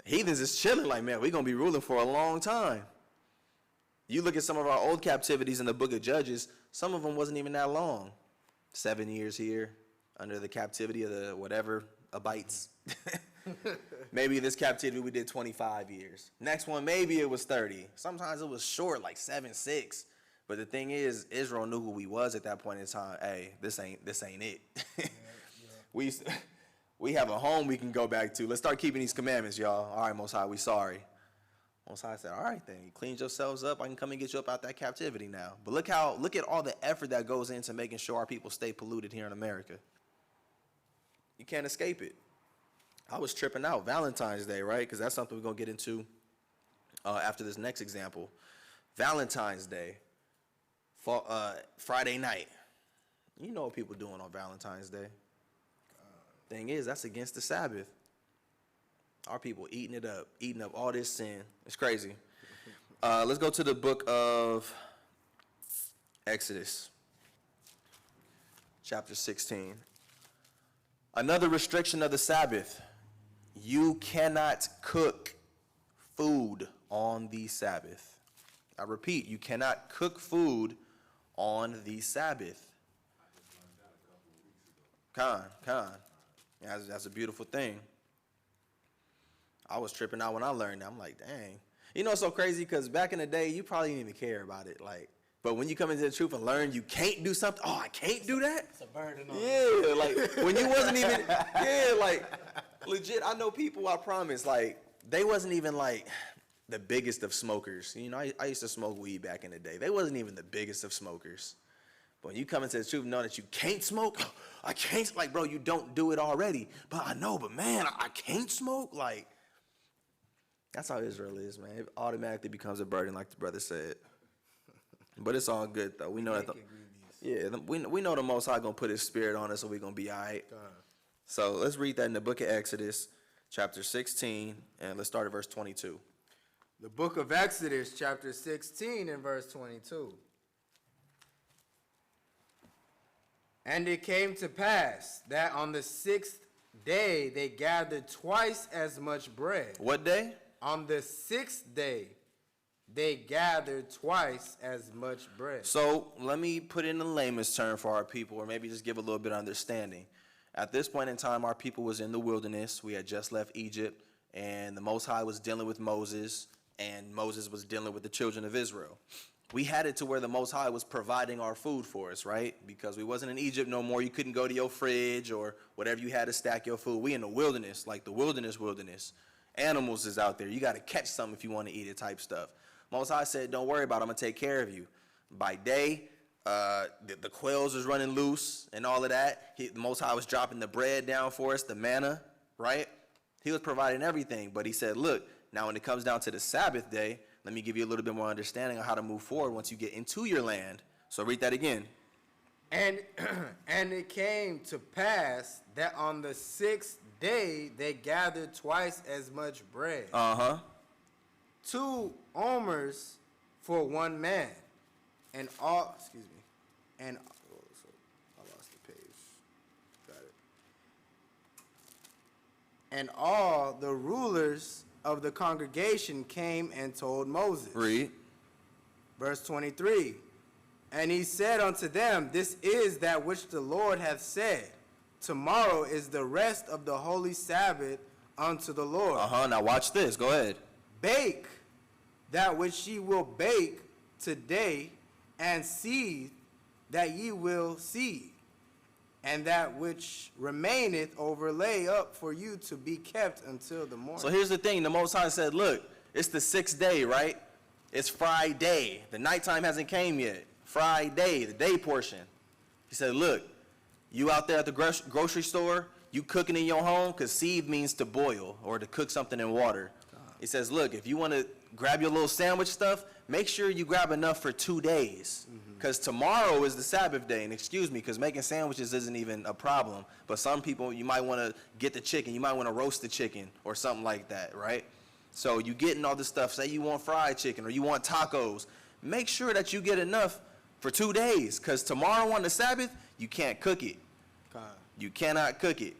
heathens is chilling like, man, we're going to be ruling for a long time. You look at some of our old captivities in the book of Judges, some of them wasn't even that long. 7 years here under the captivity of the whatever, Abites. Maybe this captivity we did 25 years. Next one, maybe it was 30. Sometimes it was short, like 7, 6. But the thing is, Israel knew who we was at that point in time. Hey, this ain't it. We have a home we can go back to. Let's start keeping these commandments, y'all. All right, Most High, we sorry. Most High said, all right, then. You cleaned yourselves up. I can come and get you up out that captivity now. But look at all the effort that goes into making sure our people stay polluted here in America. You can't escape it. I was tripping out Valentine's Day, right? Because that's something we're going to get into after this next example. Valentine's Day, Friday night. You know what people doing on Valentine's Day. Thing is, that's against the Sabbath. Our people eating up all this sin. It's crazy. Let's go to the book of Exodus, chapter 16. Another restriction of the Sabbath. You cannot cook food on the Sabbath. I repeat, you cannot cook food on the Sabbath. Con. That's a beautiful thing. I was tripping out when I learned that. I'm like, dang. You know, it's so crazy because back in the day, you probably didn't even care about it. But when you come into the truth and learn you can't do something, oh, I can't do that? It's a burden on Yeah, like when you wasn't even, legit, I know people, I promise, they wasn't even the biggest of smokers. You know, I used to smoke weed back in the day. They wasn't even the biggest of smokers. But when you come into the truth and know that you can't smoke, I can't, bro, you don't do it already. But I know, but man, I can't smoke. That's how Israel is, man. It automatically becomes a burden, like the brother said. But it's all good, though. We know that. We know the Most High gonna put His Spirit on us, so we're gonna be all right. So let's read that in the book of Exodus, chapter 16, and let's start at verse 22. The book of Exodus, chapter 16, and verse 22. And it came to pass that on the 6th day they gathered twice as much bread. What day? On the 6th day they gathered twice as much bread. So let me put in a layman's term for our people, or maybe just give a little bit of understanding. At this point in time, our people was in the wilderness. We had just left Egypt, and the Most High was dealing with Moses, and Moses was dealing with the children of Israel. We had it to where the Most High was providing our food for us, right? Because we wasn't in Egypt no more. You couldn't go to your fridge or whatever you had to stack your food. We in the wilderness, like the wilderness. Animals is out there. You got to catch something if you want to eat it type stuff. Most High said, don't worry about it. I'm going to take care of you. By day, the quails was running loose and all of that. The Most High was dropping the bread down for us, the manna, right? He was providing everything. But he said, look, now when it comes down to the Sabbath day, let me give you a little bit more understanding on how to move forward once you get into your land. So read that again. And it came to pass that on the 6th day they gathered twice as much bread. 2 omers for 1 man. And all, I lost the page. Got it. And all the rulers of the congregation came and told Moses. Read. Verse 23. And he said unto them, this is that which the Lord hath said. Tomorrow is the rest of the holy Sabbath unto the Lord. Now watch this. Go ahead. Bake that which ye will bake today, and seethe that ye will see, and that which remaineth overlay up for you to be kept until the morning. So here's the thing. The Most High said, look, it's the 6th day, right? It's Friday. The nighttime hasn't came yet. Friday, the day portion. He said, look, you out there at the grocery store, you cooking in your home, because seethe means to boil or to cook something in water. He says, look, if you want to grab your little sandwich stuff, make sure you grab enough for 2 days. Because tomorrow is the Sabbath day. And excuse me, because making sandwiches isn't even a problem. But some people, you might want to get the chicken. You might want to roast the chicken or something like that, right? So you getting all this stuff. Say you want fried chicken or you want tacos. Make sure that you get enough for 2 days. Because tomorrow on the Sabbath, you can't cook it. You cannot cook it.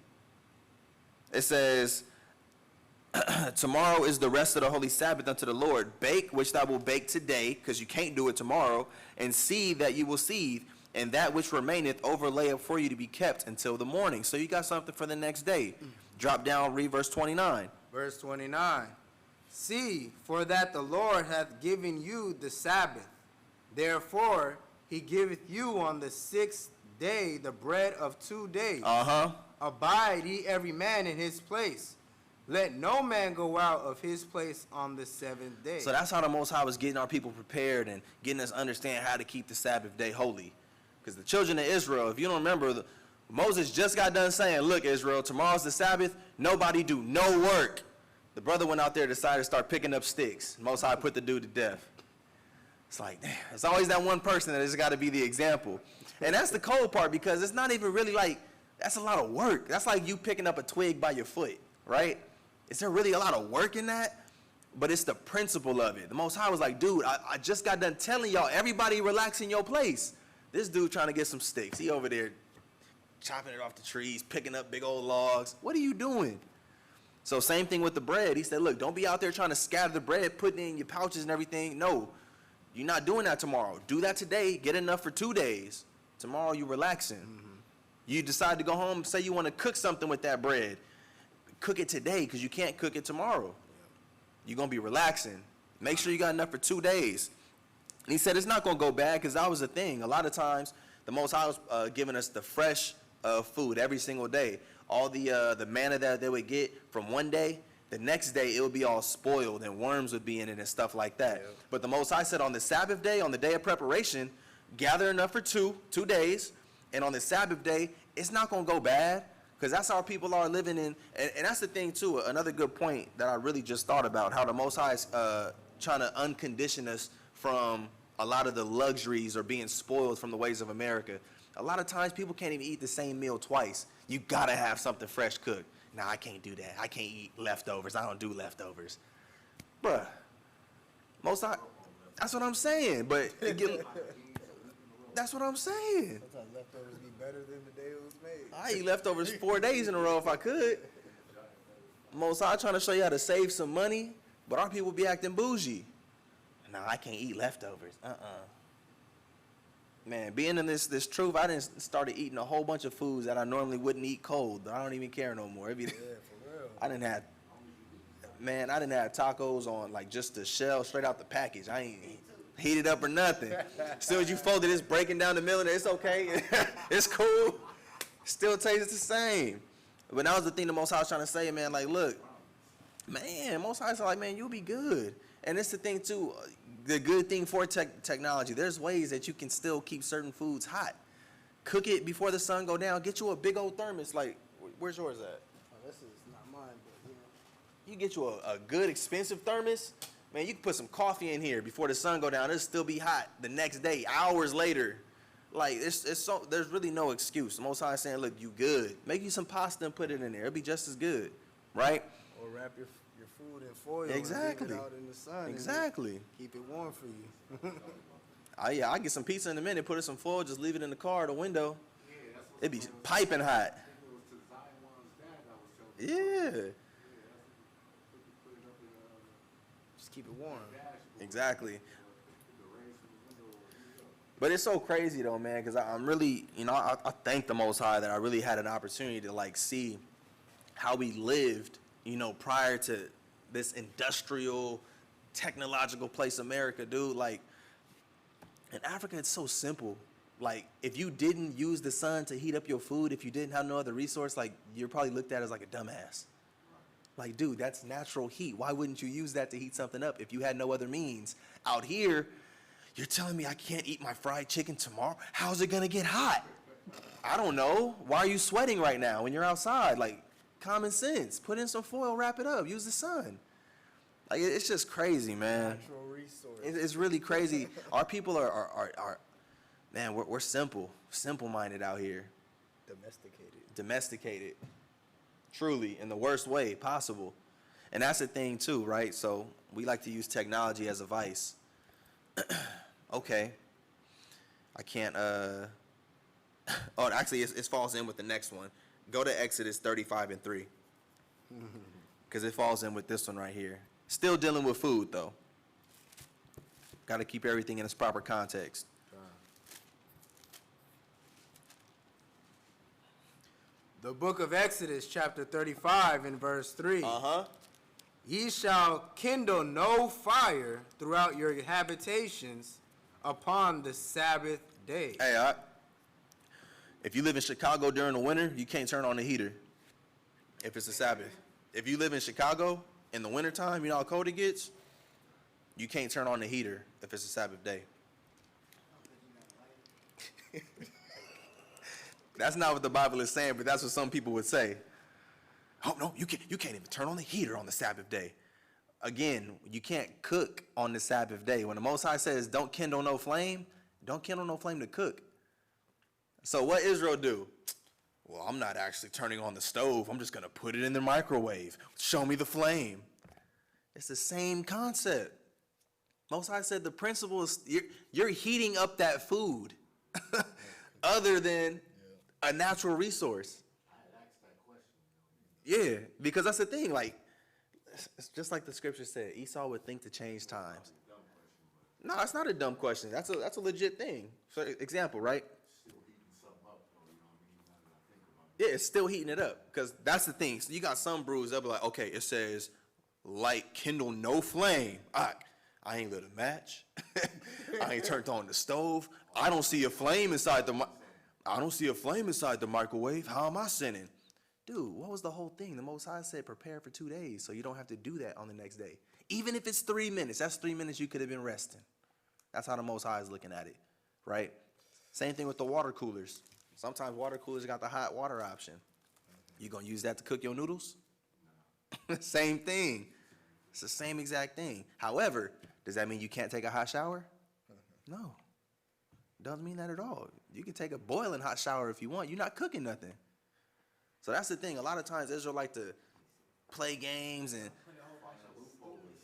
It says, tomorrow is the rest of the holy Sabbath unto the Lord. Bake, which thou wilt bake today, because you can't do it tomorrow, and seethe that you will seethe, and that which remaineth overlay up for you to be kept until the morning. So you got something for the next day. Drop down, read verse 29. Verse 29. See, for that the Lord hath given you the Sabbath. Therefore he giveth you on the 6th day the bread of 2 days. Abide ye every man in his place. Let no man go out of his place on the 7th day. So that's how the Most High was getting our people prepared and getting us to understand how to keep the Sabbath day holy. Because the children of Israel, if you don't remember, Moses just got done saying, look, Israel, tomorrow's the Sabbath. Nobody do no work. The brother went out there and decided to start picking up sticks. Most High put the dude to death. It's like, damn, it's always that one person that has got to be the example. And that's the cold part, because it's not even really like, that's a lot of work. That's like you picking up a twig by your foot, right? Is there really a lot of work in that? But it's the principle of it. The Most High was like, dude, I just got done telling y'all, everybody relax in your place. This dude trying to get some sticks. He over there chopping it off the trees, picking up big old logs. What are you doing? So same thing with the bread. He said, look, don't be out there trying to scatter the bread, putting it in your pouches and everything. No, you're not doing that tomorrow. Do that today. Get enough for 2 days. Tomorrow you're relaxing. You decide to go home, say you want to cook something with that bread. Cook it today, because you can't cook it tomorrow. You're going to be relaxing. Make sure you got enough for 2 days. And he said it's not going to go bad, because that was the thing. A lot of times, the Most High was giving us the fresh food every single day. All the manna that they would get from one day, the next day it would be all spoiled and worms would be in it and stuff like that. Yeah. But the Most High said on the Sabbath day, on the day of preparation, gather enough for two days. And on the Sabbath day, it's not going to go bad. Because that's how people are living in, and that's the thing too, another good point that I really just thought about, how the Most High is trying to uncondition us from a lot of the luxuries or being spoiled from the ways of America. A lot of times people can't even eat the same meal twice. You gotta have something fresh cooked. Nah, I can't do that. I can't eat leftovers. I don't do leftovers. Bruh, Most High, that's what I'm saying, but that's what I'm saying. Sometimes leftovers be better than the day it was made. I eat leftovers 4 days in a row if I could. Most High trying to show you how to save some money, but our people be acting bougie. Nah, I can't eat leftovers. Man, being in this truth, I didn't started eating a whole bunch of foods that I normally wouldn't eat cold. But I don't even care no more. Yeah, for real. I didn't have tacos on like just the shell straight out the package. I ain't heat it up or nothing. Still, as you fold it, it's breaking down the middle. It's okay. It's cool. Still tastes the same. But that was the thing the Most High was trying to say, man. Like, look, man, Most High was like, man, you'll be good. And it's the thing too. The good thing for technology, there's ways that you can still keep certain foods hot. Cook it before the sun go down. Get you a big old thermos. Like, where's yours at? Oh, this is not mine, but You get you a good expensive thermos. Man, you can put some coffee in here before the sun go down. It'll still be hot the next day, hours later. Like, there's really no excuse. The Most High is saying, look, you good. Make you some pasta and put it in there. It'll be just as good, right? Or wrap your food in foil Exactly. and leave it out in the sun. Exactly. And keep it warm for you. I get some pizza in a minute, put it in some foil, just leave it in the car or the window. It'd be piping hot. Yeah. Just keep it warm. Exactly. But it's so crazy though, man, because I'm really, I thank the Most High that I really had an opportunity to like see how we lived, prior to this industrial, technological place, America, dude. Like, in Africa, it's so simple. Like, if you didn't use the sun to heat up your food, if you didn't have no other resource, like, you're probably looked at as like a dumbass. Like, dude, that's natural heat. Why wouldn't you use that to heat something up if you had no other means? Out here, you're telling me I can't eat my fried chicken tomorrow? How's it gonna get hot? I don't know. Why are you sweating right now when you're outside? Like, common sense. Put in some foil, wrap it up, use the sun. Like, it's just crazy, man. Natural resource. It's really crazy. Our people are man, we're simple-minded out here. Domesticated. Truly, in the worst way possible. And that's the thing too, right? So we like to use technology as a vice. Okay. I can't, oh, actually, it falls in with the next one. Go to Exodus 35:3. Because it falls in with this one right here. Still dealing with food, though. Got to keep everything in its proper context. The book of Exodus, chapter 35, and verse 3. Ye shall kindle no fire throughout your habitations upon the Sabbath day. Hey, if you live in Chicago during the winter, you can't turn on the heater if it's a Sabbath. If you live in Chicago in the wintertime, you know how cold it gets? You can't turn on the heater if it's a Sabbath day. That's not what the Bible is saying, but that's what some people would say. Oh, no, you can't even turn on the heater on the Sabbath day. Again, you can't cook on the Sabbath day. When the Most High says don't kindle no flame to cook. So what Israel do? Well, I'm not actually turning on the stove. I'm just going to put it in the microwave. Show me the flame. It's the same concept. Most High said the principle is you're heating up that food other than a natural resource. Yeah, because that's the thing. Like, it's just like the scripture said, Esau would think to change times. No, it's not a dumb question. That's a legit thing. For example, right? Yeah, it's still heating it up because that's the thing. So you got some brews that be like, okay, it says light kindle no flame. I ain't lit a match. I ain't turned on the stove. I don't see a flame inside the microwave. How am I sinning? Dude, what was the whole thing? The Most High said prepare for 2 days so you don't have to do that on the next day. Even if it's 3 minutes, that's 3 minutes you could have been resting. That's how the Most High is looking at it, right? Same thing with the water coolers. Sometimes water coolers got the hot water option. You gonna use that to cook your noodles? Same thing. It's the same exact thing. However, does that mean you can't take a hot shower? No. Doesn't mean that at all. You can take a boiling hot shower if you want. You're not cooking nothing. So that's the thing. A lot of times Israel like to play games and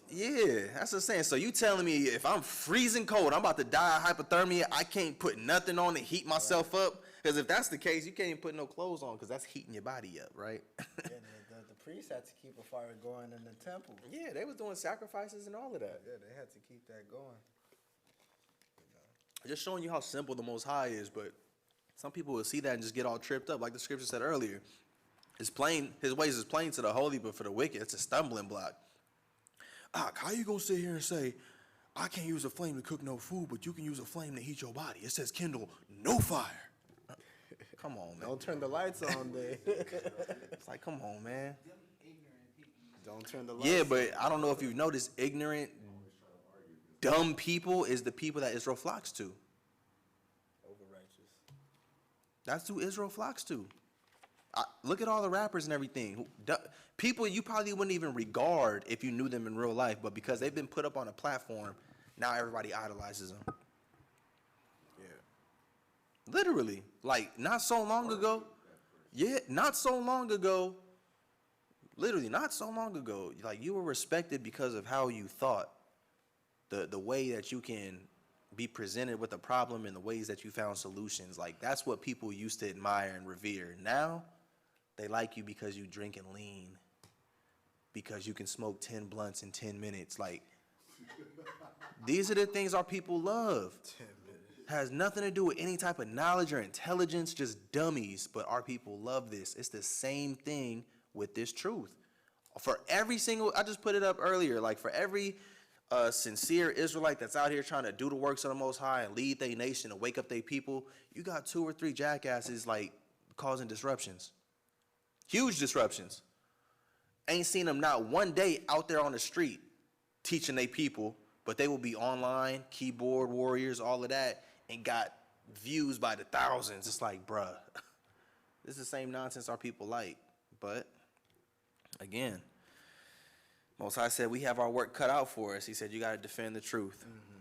yeah, that's what I'm saying. So you telling me if I'm freezing cold, I'm about to die of hypothermia, I can't put nothing on to heat myself up? Because if that's the case, you can't even put no clothes on because that's heating your body up, right? Yeah, the priests had to keep a fire going in the temple. Yeah, they was doing sacrifices and all of that. Yeah, they had to keep that going. Just showing you how simple the Most High is, but some people will see that and just get all tripped up. Like the scripture said earlier, his ways is plain to the holy, but for the wicked, it's a stumbling block. How you gonna sit here and say, I can't use a flame to cook no food, but you can use a flame to heat your body? It says kindle no fire. Come on, man. Don't turn the lights on, there. It's like, come on, man. Don't turn the lights Yeah, but I don't know if you've noticed, ignorant, dumb people is the people that Israel flocks to. Over-righteous. That's who Israel flocks to. Look at all the rappers and everything. People you probably wouldn't even regard if you knew them in real life, but because they've been put up on a platform, now everybody idolizes them. Yeah. Literally. Like, not so long ago. Yeah, not so long ago. Literally, not so long ago. Like, you were respected because of how you thought. The way that you can be presented with a problem and the ways that you found solutions. Like, that's what people used to admire and revere. Now, they like you because you drink and lean. Because you can smoke 10 blunts in 10 minutes. Like, these are the things our people love. 10 minutes. Has nothing to do with any type of knowledge or intelligence, just dummies. But our people love this. It's the same thing with this truth. For every single, I just put it up earlier, like for every a sincere Israelite that's out here trying to do the works of the Most High and lead their nation and wake up their people, you got 2 or 3 jackasses like causing disruptions, huge disruptions. Ain't seen them not one day out there on the street teaching their people, but they will be online, keyboard warriors, all of that, and got views by the thousands. It's like, bruh, this is the same nonsense our people like. But again, Most High said we have our work cut out for us. He said you got to defend the truth. Mm-hmm.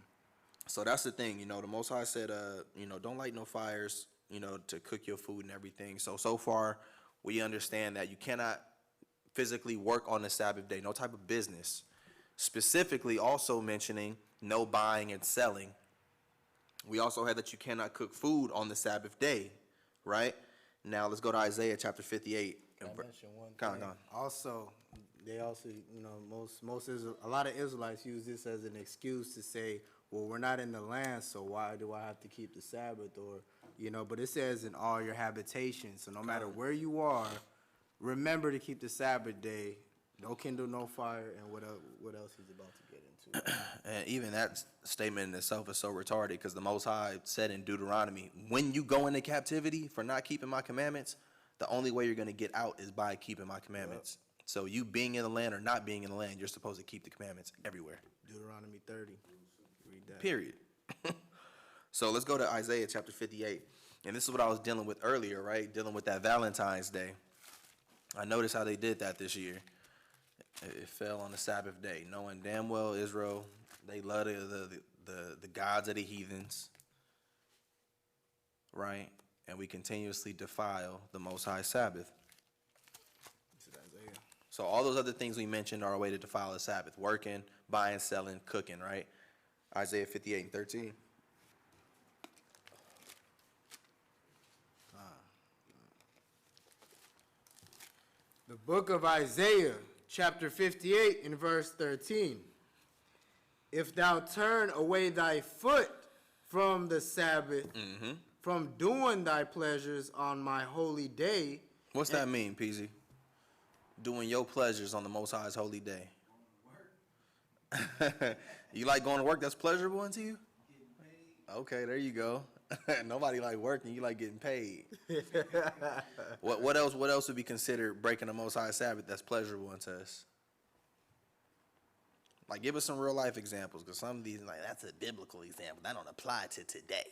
So that's the thing, you know, the Most High said, you know, don't light no fires, you know, to cook your food and everything. So far, we understand that you cannot physically work on the Sabbath day, no type of business. Specifically also mentioning no buying and selling. We also had that you cannot cook food on the Sabbath day, right? Now let's go to Isaiah chapter 58. I mention one Come thing. on. Also, you know, a lot of Israelites use this as an excuse to say, well, we're not in the land, so why do I have to keep the Sabbath? Or, you know, but it says in all your habitations. So no matter where you are, remember to keep the Sabbath day. No kindle, no fire, and what else he's about to get into. And even that statement in itself is so retarded, because the Most High said in Deuteronomy, when you go into captivity for not keeping my commandments, the only way you're going to get out is by keeping my commandments. Yep. So you being in the land or not being in the land, you're supposed to keep the commandments everywhere. Deuteronomy 30. Read that. Period. So let's go to Isaiah chapter 58. And this is what I was dealing with earlier, right? Dealing with that Valentine's Day. I noticed how they did that this year. It fell on the Sabbath day, knowing damn well Israel, they love the gods of the heathens, right? And we continuously defile the Most High Sabbath. This is Isaiah. So all those other things we mentioned are a way to defile the Sabbath: working, buying, selling, cooking, right? Isaiah 58 and 13. The book of Isaiah, chapter 58, in verse 13. If thou turn away thy foot from the Sabbath, from doing thy pleasures on my holy day. What's that mean, PZ? Doing your pleasures on the Most High's holy day. You like going to work? That's pleasurable unto you? Okay, there you go. Nobody like working. You like getting paid. What else would be considered breaking the Most High Sabbath that's pleasurable unto us? Like, give us some real life examples, because some of these, like, that's a biblical example. That don't apply to today.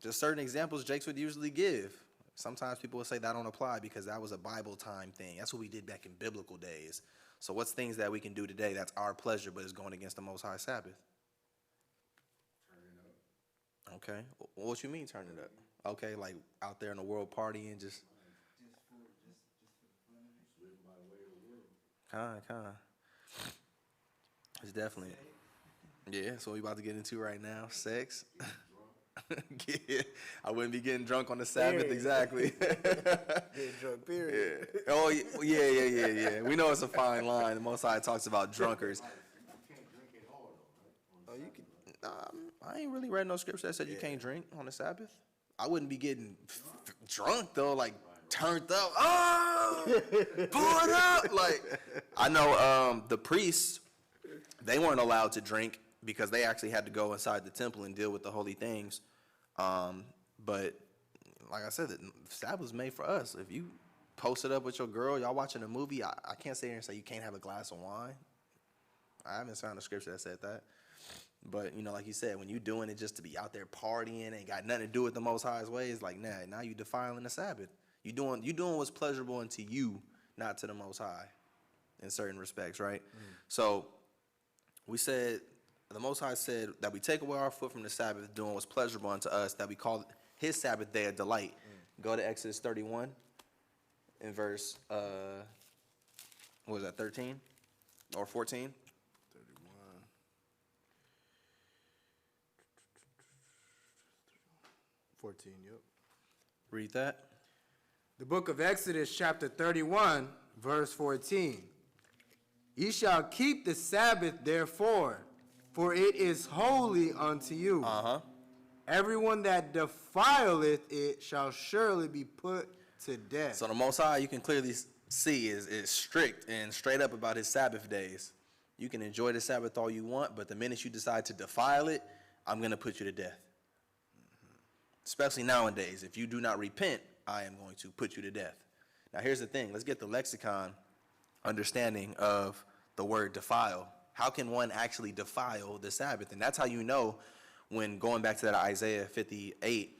Just certain examples Jakes would usually give. Sometimes people will say that don't apply because that was a Bible time thing. That's what we did back in biblical days. So what's things that we can do today that's our pleasure but is going against the Most High Sabbath? Okay. What you mean turn it up? Okay, like out there in the world partying, just for the fun of it. Kind. It's definitely, yeah, that's what we about to get into right now. Sex. Yeah, I wouldn't be getting drunk on the Sabbath, Period. Exactly. Getting drunk, period. Yeah. Oh, yeah. We know it's a fine line. The Most High talks about drunkards. Oh, you can. I ain't really read no scripture that said you can't drink on the Sabbath. I wouldn't be getting drunk though, like turned up. Oh, pull it up. Like, I know the priests, they weren't allowed to drink because they actually had to go inside the temple and deal with the holy things. But like I said, the Sabbath was made for us. If you post it up with your girl, y'all watching a movie, I can't sit here and say you can't have a glass of wine. I haven't found a scripture that said that. But, you know, like you said, when you doing it just to be out there partying, ain't got nothing to do with the Most High's ways, like, nah, now you defiling the Sabbath. You doing what's pleasurable unto you, not to the Most High, in certain respects, right? So we said, the Most High said that we take away our foot from the Sabbath, doing what's pleasurable unto us, that we call his Sabbath day a delight. Go to Exodus 31 in verse, what was that, 13 or 14? 14, yep. Read that. The book of Exodus, chapter 31, verse 14. Ye shall keep the Sabbath, therefore, for it is holy unto you. Everyone that defileth it shall surely be put to death. So the Most High, you can clearly see, is strict and straight up about his Sabbath days. You can enjoy the Sabbath all you want, but the minute you decide to defile it, I'm going to put you to death. Especially nowadays. If you do not repent, I am going to put you to death. Now, here's the thing. Let's get the lexicon understanding of the word defile. How can one actually defile the Sabbath? And that's how you know, when going back to that Isaiah 58,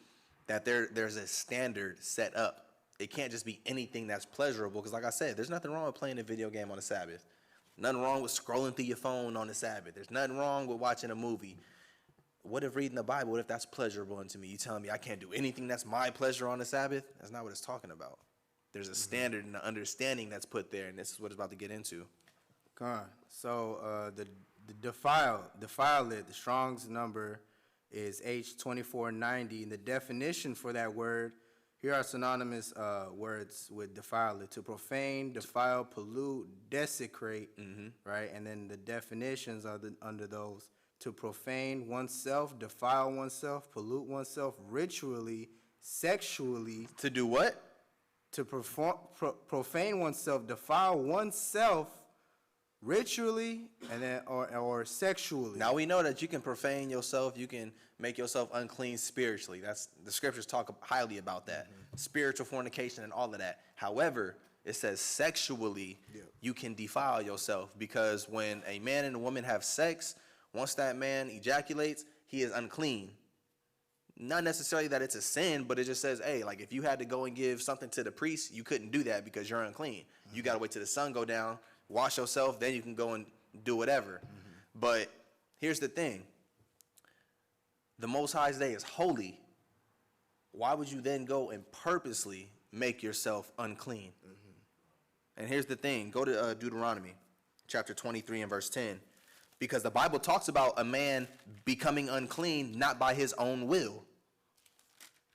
that there's a standard set up. It can't just be anything that's pleasurable, because like I said, there's nothing wrong with playing a video game on the Sabbath. Nothing wrong with scrolling through your phone on the Sabbath. There's nothing wrong with watching a movie. What if reading the Bible, what if that's pleasurable unto me? You telling me I can't do anything that's my pleasure on the Sabbath? That's not what it's talking about. There's a standard and an understanding that's put there, and this is what it's about to get into. Come on. So the defile it, the Strong's number is H2490, and the definition for that word, here are synonymous words with defile it: to profane, defile, pollute, desecrate, right? And then the definitions are under those: to profane oneself, defile oneself, pollute oneself, ritually, sexually. To do what? To profane oneself, defile oneself, ritually, and then or sexually. Now we know that you can profane yourself, you can make yourself unclean spiritually. That's the scriptures talk highly about that. Spiritual fornication and all of that. However, it says sexually you can defile yourself, because when a man and a woman have sex, once that man ejaculates, he is unclean. Not necessarily that it's a sin, but it just says, hey, like if you had to go and give something to the priest, you couldn't do that because you're unclean. You got to wait till the sun go down, wash yourself, then you can go and do whatever. But here's the thing. The Most High's day is holy. Why would you then go and purposely make yourself unclean? And here's the thing. Go to Deuteronomy chapter 23 and verse 10. Because the Bible talks about a man becoming unclean not by his own will.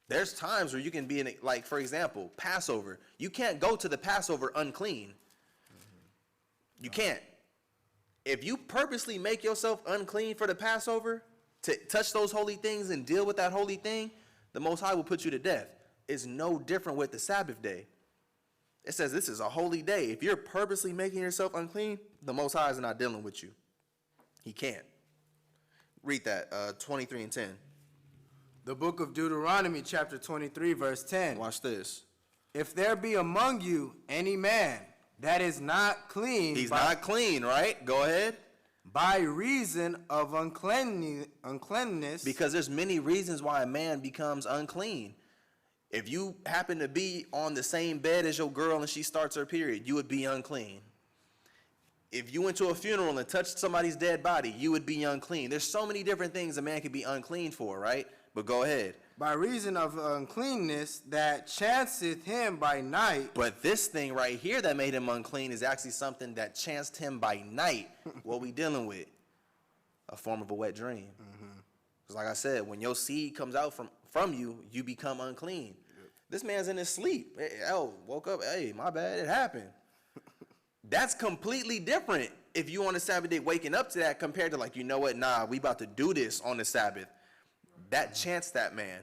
There's times where you can be in, like, for example, Passover. You can't go to the Passover unclean. You can't. If you purposely make yourself unclean for the Passover, to touch those holy things and deal with that holy thing, the Most High will put you to death. It's no different with the Sabbath day. It says this is a holy day. If you're purposely making yourself unclean, the Most High is not dealing with you. He can't. Read that, 23 and 10. The book of Deuteronomy, chapter 23, verse 10. Watch this. If there be among you any man that is not clean. He's not clean, right? Go ahead. By reason of uncleanness. Because there's many reasons why a man becomes unclean. If you happen to be on the same bed as your girl and she starts her period, you would be unclean. If you went to a funeral and touched somebody's dead body, you would be unclean. There's so many different things a man could be unclean for, right? But go ahead. By reason of uncleanness that chanceth him by night. But this thing right here that made him unclean is actually something that chanced him by night. What we dealing with? A form of a wet dream. Because like I said, when your seed comes out from you, you become unclean. This man's in his sleep. Hey, woke up. Hey, my bad. It happened. That's completely different if you on the Sabbath day waking up to that compared to, like, you know what, nah, we about to do this on the Sabbath. That chanced that man.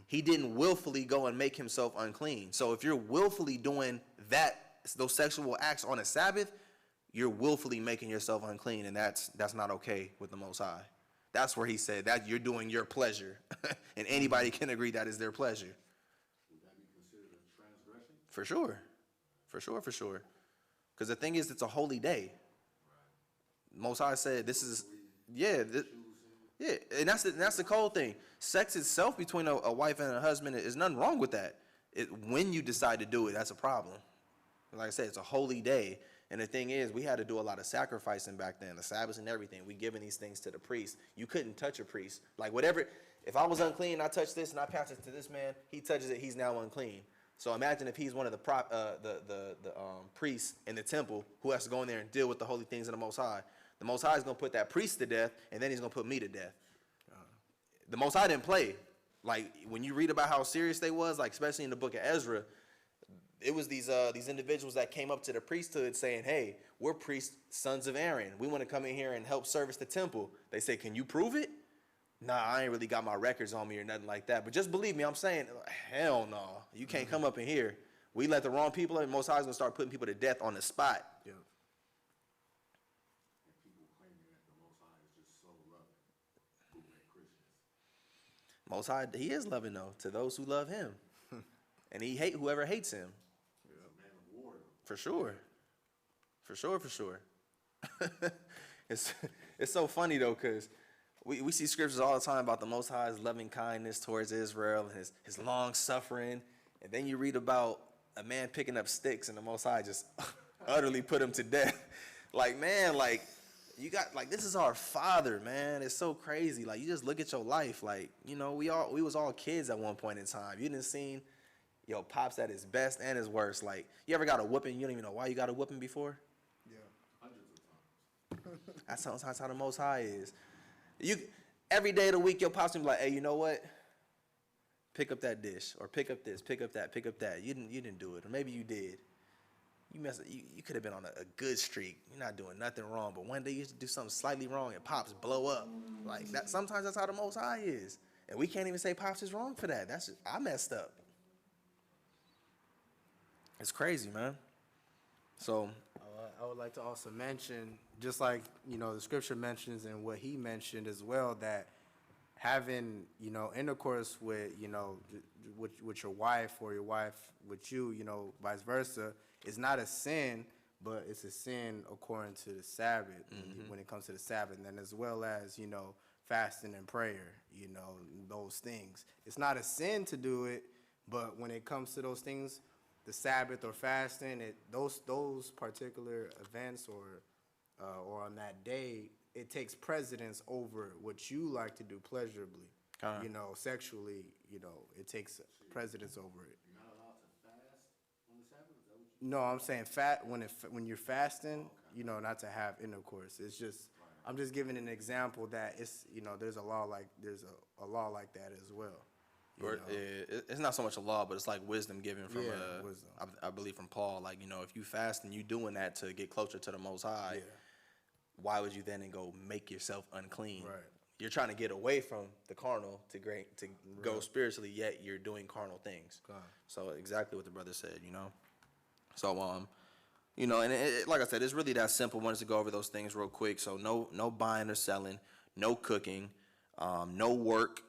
He didn't willfully go and make himself unclean. So if you're willfully doing those sexual acts on a Sabbath, you're willfully making yourself unclean, and that's not okay with the Most High. That's where he said that you're doing your pleasure. And anybody can agree that is their pleasure. Would that be considered a transgression? For sure. For sure, for sure. Because the thing is, it's a holy day. Most High said this is, yeah, and that's the cold thing. Sex itself between a wife and a husband, is nothing wrong with that. When you decide to do it, that's a problem. Like I said, it's a holy day. And the thing is, we had to do a lot of sacrificing back then, the Sabbath and everything. We giving these things to the priest. You couldn't touch a priest. Like whatever, if I was unclean, I touch this and I pass it to this man, he touches it, he's now unclean. So imagine if he's one of the priests in the temple who has to go in there and deal with the holy things of the Most High. The Most High is going to put that priest to death, and then he's going to put me to death. The Most High didn't play. Like, when you read about how serious they was, like, especially in the book of Ezra, it was these individuals that came up to the priesthood saying, hey, we're priests, sons of Aaron. We want to come in here and help service the temple. They say, can you prove it? Nah, I ain't really got my records on me or nothing like that. But just believe me, I'm saying, hell no. You can't come up in here. We let the wrong people in, Most High is going to start putting people to death on the spot. And people Most High, he is loving though to those who love him, and he hate whoever hates him. He's a man of war. For sure, for sure, for sure. It's so funny though, because we see scriptures all the time about the Most High's loving kindness towards Israel and his long suffering, and then you read about a man picking up sticks and the Most High just utterly put him to death. Like, man, like, you got, like, this is our Father, man. It's so crazy. Like, you just look at your life. Like, you know, we was all kids at one point in time. You didn't seen your pops at his best and his worst. Like, you ever got a whooping, you don't even know why you got a whooping before? Yeah. Hundreds of times. That's sometimes how the Most High is. Every day of the week, your pops gonna be like, hey, you know what? Pick up that dish, or pick up this, pick up that, pick up that. You didn't do it, or maybe you did. You could have been on a good streak. You're not doing nothing wrong, but one day you do something slightly wrong and pops blow up. Like that. Sometimes that's how the Most High is, and we can't even say pops is wrong for that. I messed up. It's crazy, man. So I would like to also mention, just like, you know, the scripture mentions and what he mentioned as well, that having, you know, intercourse with, you know, with your wife, or your wife with you, you know, vice versa, is not a sin, but it's a sin according to the Sabbath, when it comes to the Sabbath, and then as well as, you know, fasting and prayer, you know, those things. It's not a sin to do it, but when it comes to those things, the Sabbath or fasting, those particular events or on that day, it takes precedence over what you like to do pleasurably. You know, sexually, you know, it takes precedence over it. You're not allowed to fast on the Sabbath? Is that what you? No, I'm saying when you're fasting, you know, not to have intercourse. It's just, I'm just giving an example that it's, you know, there's a law like that as well. you Or, know? it's not so much a law, but it's like wisdom given from, Wisdom. I believe from Paul. Like, you know, if you fast and you doing that to get closer to the Most High, Yeah. why would you then go make yourself unclean? Right. You're trying to get away from the carnal to go spiritually, yet you're doing carnal things. God. So exactly what the brother said, you know. So you know, and like I said, it's really that simple. Wanted to go over those things real quick. So no buying or selling, no cooking, no work,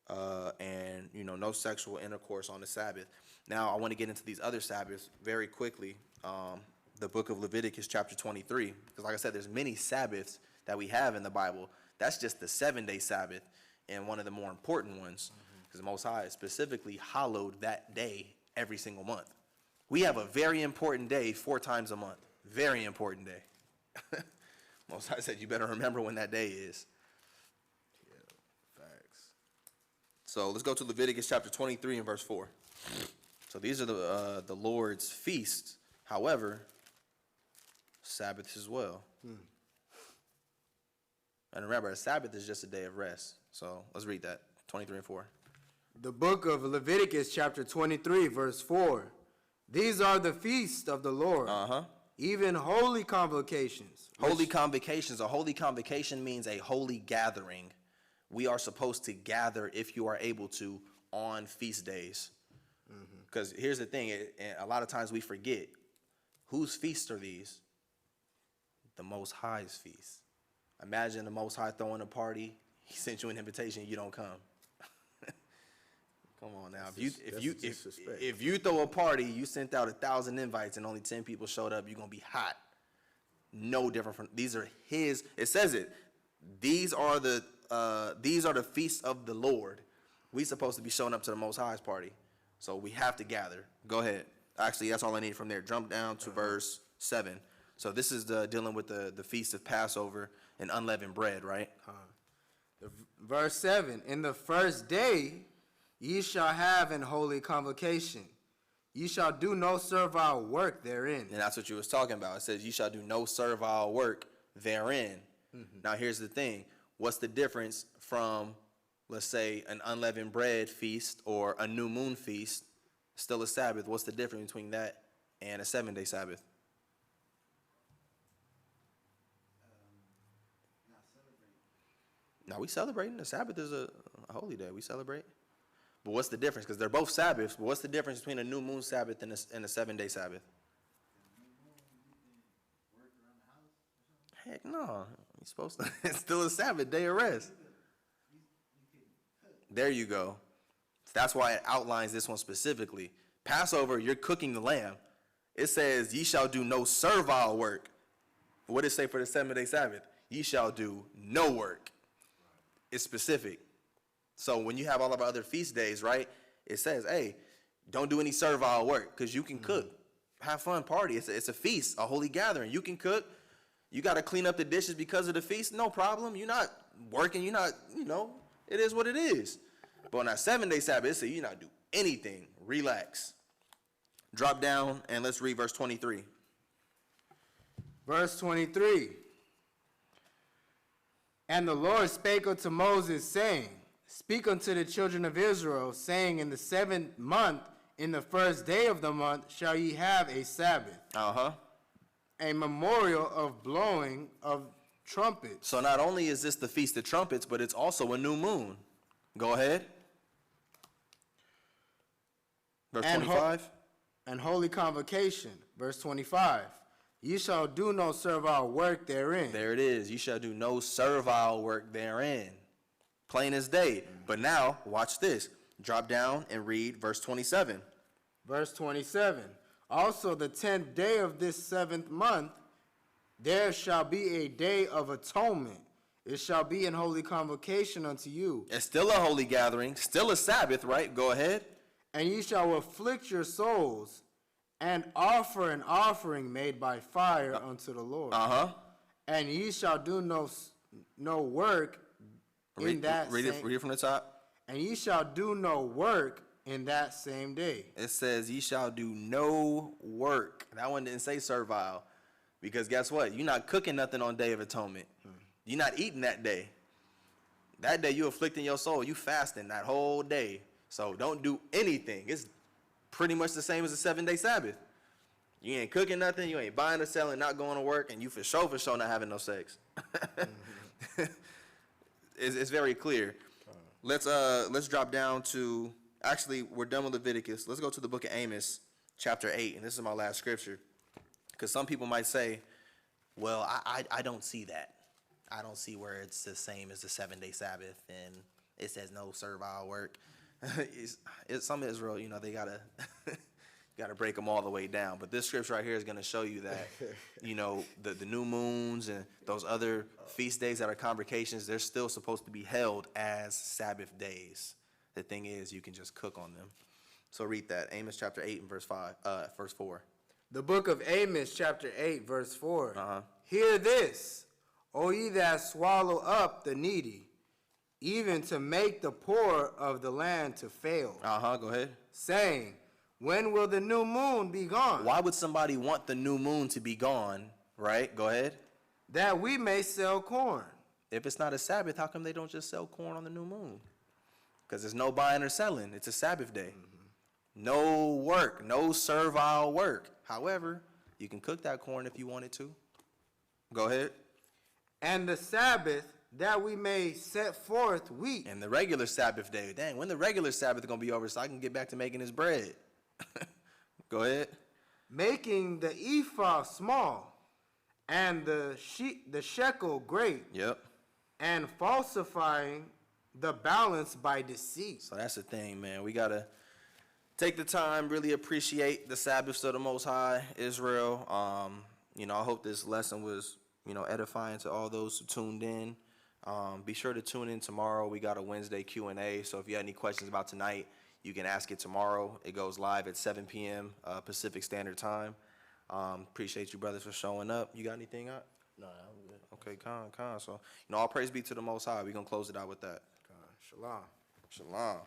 and you know, no sexual intercourse on the Sabbath. Now I want to get into these other Sabbaths very quickly. The book of Leviticus chapter 23, because like I said, there's many Sabbaths that we have in the Bible. That's just the 7-day Sabbath, and one of the more important ones, because the Most High specifically hallowed that day every single month. We have a very important day 4 times a month. Very important day. Most High said you better remember when that day is. Yeah, facts. So let's go to Leviticus chapter 23 and verse 4. So these are the Lord's feasts. However, Sabbaths as well. And remember, a Sabbath is just a day of rest. So let's read that, 23 and 4. The book of Leviticus, chapter 23, verse 4. These are the feasts of the Lord, even holy convocations. Holy convocations. A holy convocation means a holy gathering. We are supposed to gather, if you are able to, on feast days. Because here's the thing, and a lot of times we forget, whose feasts are these? The Most High's feasts. Imagine the Most High throwing a party. He sent you an invitation, you don't come. Come on now. If you throw a party, you sent out 1,000 invites and only 10 people showed up, you're gonna be hot. No different from these are his. It says it. These are the feasts of the Lord. We supposed to be showing up to the Most High's party, so we have to gather. Go ahead. Actually, that's all I need from there. Jump down to verse 7. So this is dealing with the feast of Passover and unleavened bread, right? Verse 7. In the first day ye shall have an holy convocation. Ye shall do no servile work therein. And that's what you was talking about. It says, you shall do no servile work therein. Now, here's the thing. What's the difference from, let's say, an unleavened bread feast or a new moon feast, still a Sabbath? What's the difference between that and a 7-day Sabbath? Not celebrating. Now, we celebrating. The Sabbath is a holy day. We celebrate. But what's the difference? Because they're both Sabbaths. But what's the difference between a new moon Sabbath and a 7-day Sabbath? Work around the house or something. Heck no. You're supposed to. It's still a Sabbath, day of rest. You can cook. There you go. That's why it outlines this one specifically. Passover, you're cooking the lamb. It says, ye shall do no servile work. What did it say for the 7-day Sabbath? Ye shall do no work. It's specific. So when you have all of our other feast days, right, it says, hey, don't do any servile work because you can cook. Have fun, party. It's a feast, a holy gathering. You can cook. You got to clean up the dishes because of the feast. No problem. You're not working. You're not, it is what it is. But on that 7-day Sabbath, it says you not do anything. Relax. Drop down and let's read verse 23. Verse 23. And the Lord spake unto Moses, saying, Speak unto the children of Israel, saying, In the 7th month, in the 1st day of the month, shall ye have a Sabbath, a memorial of blowing of trumpets. So not only is this the Feast of Trumpets, but it's also a new moon. Go ahead. Verse 25. And holy convocation. Verse 25. Ye shall do no servile work therein. There it is. You shall do no servile work therein. Plain as day. But now, watch this. Drop down and read verse 27. Verse 27. Also the 10th day of this 7th month, there shall be a day of atonement. It shall be an holy convocation unto you. It's still a holy gathering, still a Sabbath, right? Go ahead. And ye shall afflict your souls, and offer an offering made by fire unto the Lord. And ye shall do no work in that read it from the top. And ye shall do no work in that same day. It says ye shall do no work. That one didn't say servile. Because guess what? You're not cooking nothing on Day of Atonement. You're not eating that day. That day you afflicting your soul. You fasting that whole day. So don't do anything. It's pretty much the same as a 7-day Sabbath. You ain't cooking nothing. You ain't buying or selling, not going to work, and you for sure not having no sex. It's very clear. Let's drop down to, actually, we're done with Leviticus. Let's go to the book of Amos, chapter 8, and this is my last scripture. Because some people might say, well, I don't see that. I don't see where it's the same as the 7-day Sabbath, and it says no servile work. Some Israel, they gotta break them all the way down. But this scripture right here is going to show you that, the new moons and those other feast days that are convocations, they're still supposed to be held as Sabbath days. The thing is, you can just cook on them. So read that, Amos chapter 8 and verse 4. The book of Amos, chapter 8, verse 4. Hear this, O ye that swallow up the needy, even to make the poor of the land to fail. Go ahead. Saying, when will the new moon be gone? Why would somebody want the new moon to be gone, right? Go ahead. That we may sell corn. If it's not a Sabbath, how come they don't just sell corn on the new moon? Because there's no buying or selling. It's a Sabbath day. No work, no servile work. However, you can cook that corn if you wanted to. Go ahead. And the Sabbath, that we may set forth wheat. And the regular Sabbath day. Dang, when the regular Sabbath is going to be over so I can get back to making this bread? Go ahead. Making the ephah small, and the shekel great. Yep. And falsifying the balance by deceit. So that's the thing, man. We got to take the time, really appreciate the Sabbaths of the Most High, Israel. I hope this lesson was, edifying to all those who tuned in. Be sure to tune in tomorrow. We got a Wednesday Q&A, so if you have any questions about tonight, you can ask it tomorrow. It goes live at 7 p.m. Pacific Standard Time. Appreciate you brothers for showing up. You got anything out? No, I'm good. Okay, con. So, all praise be to the Most High. We're going to close it out with that. Shalom. Shalom.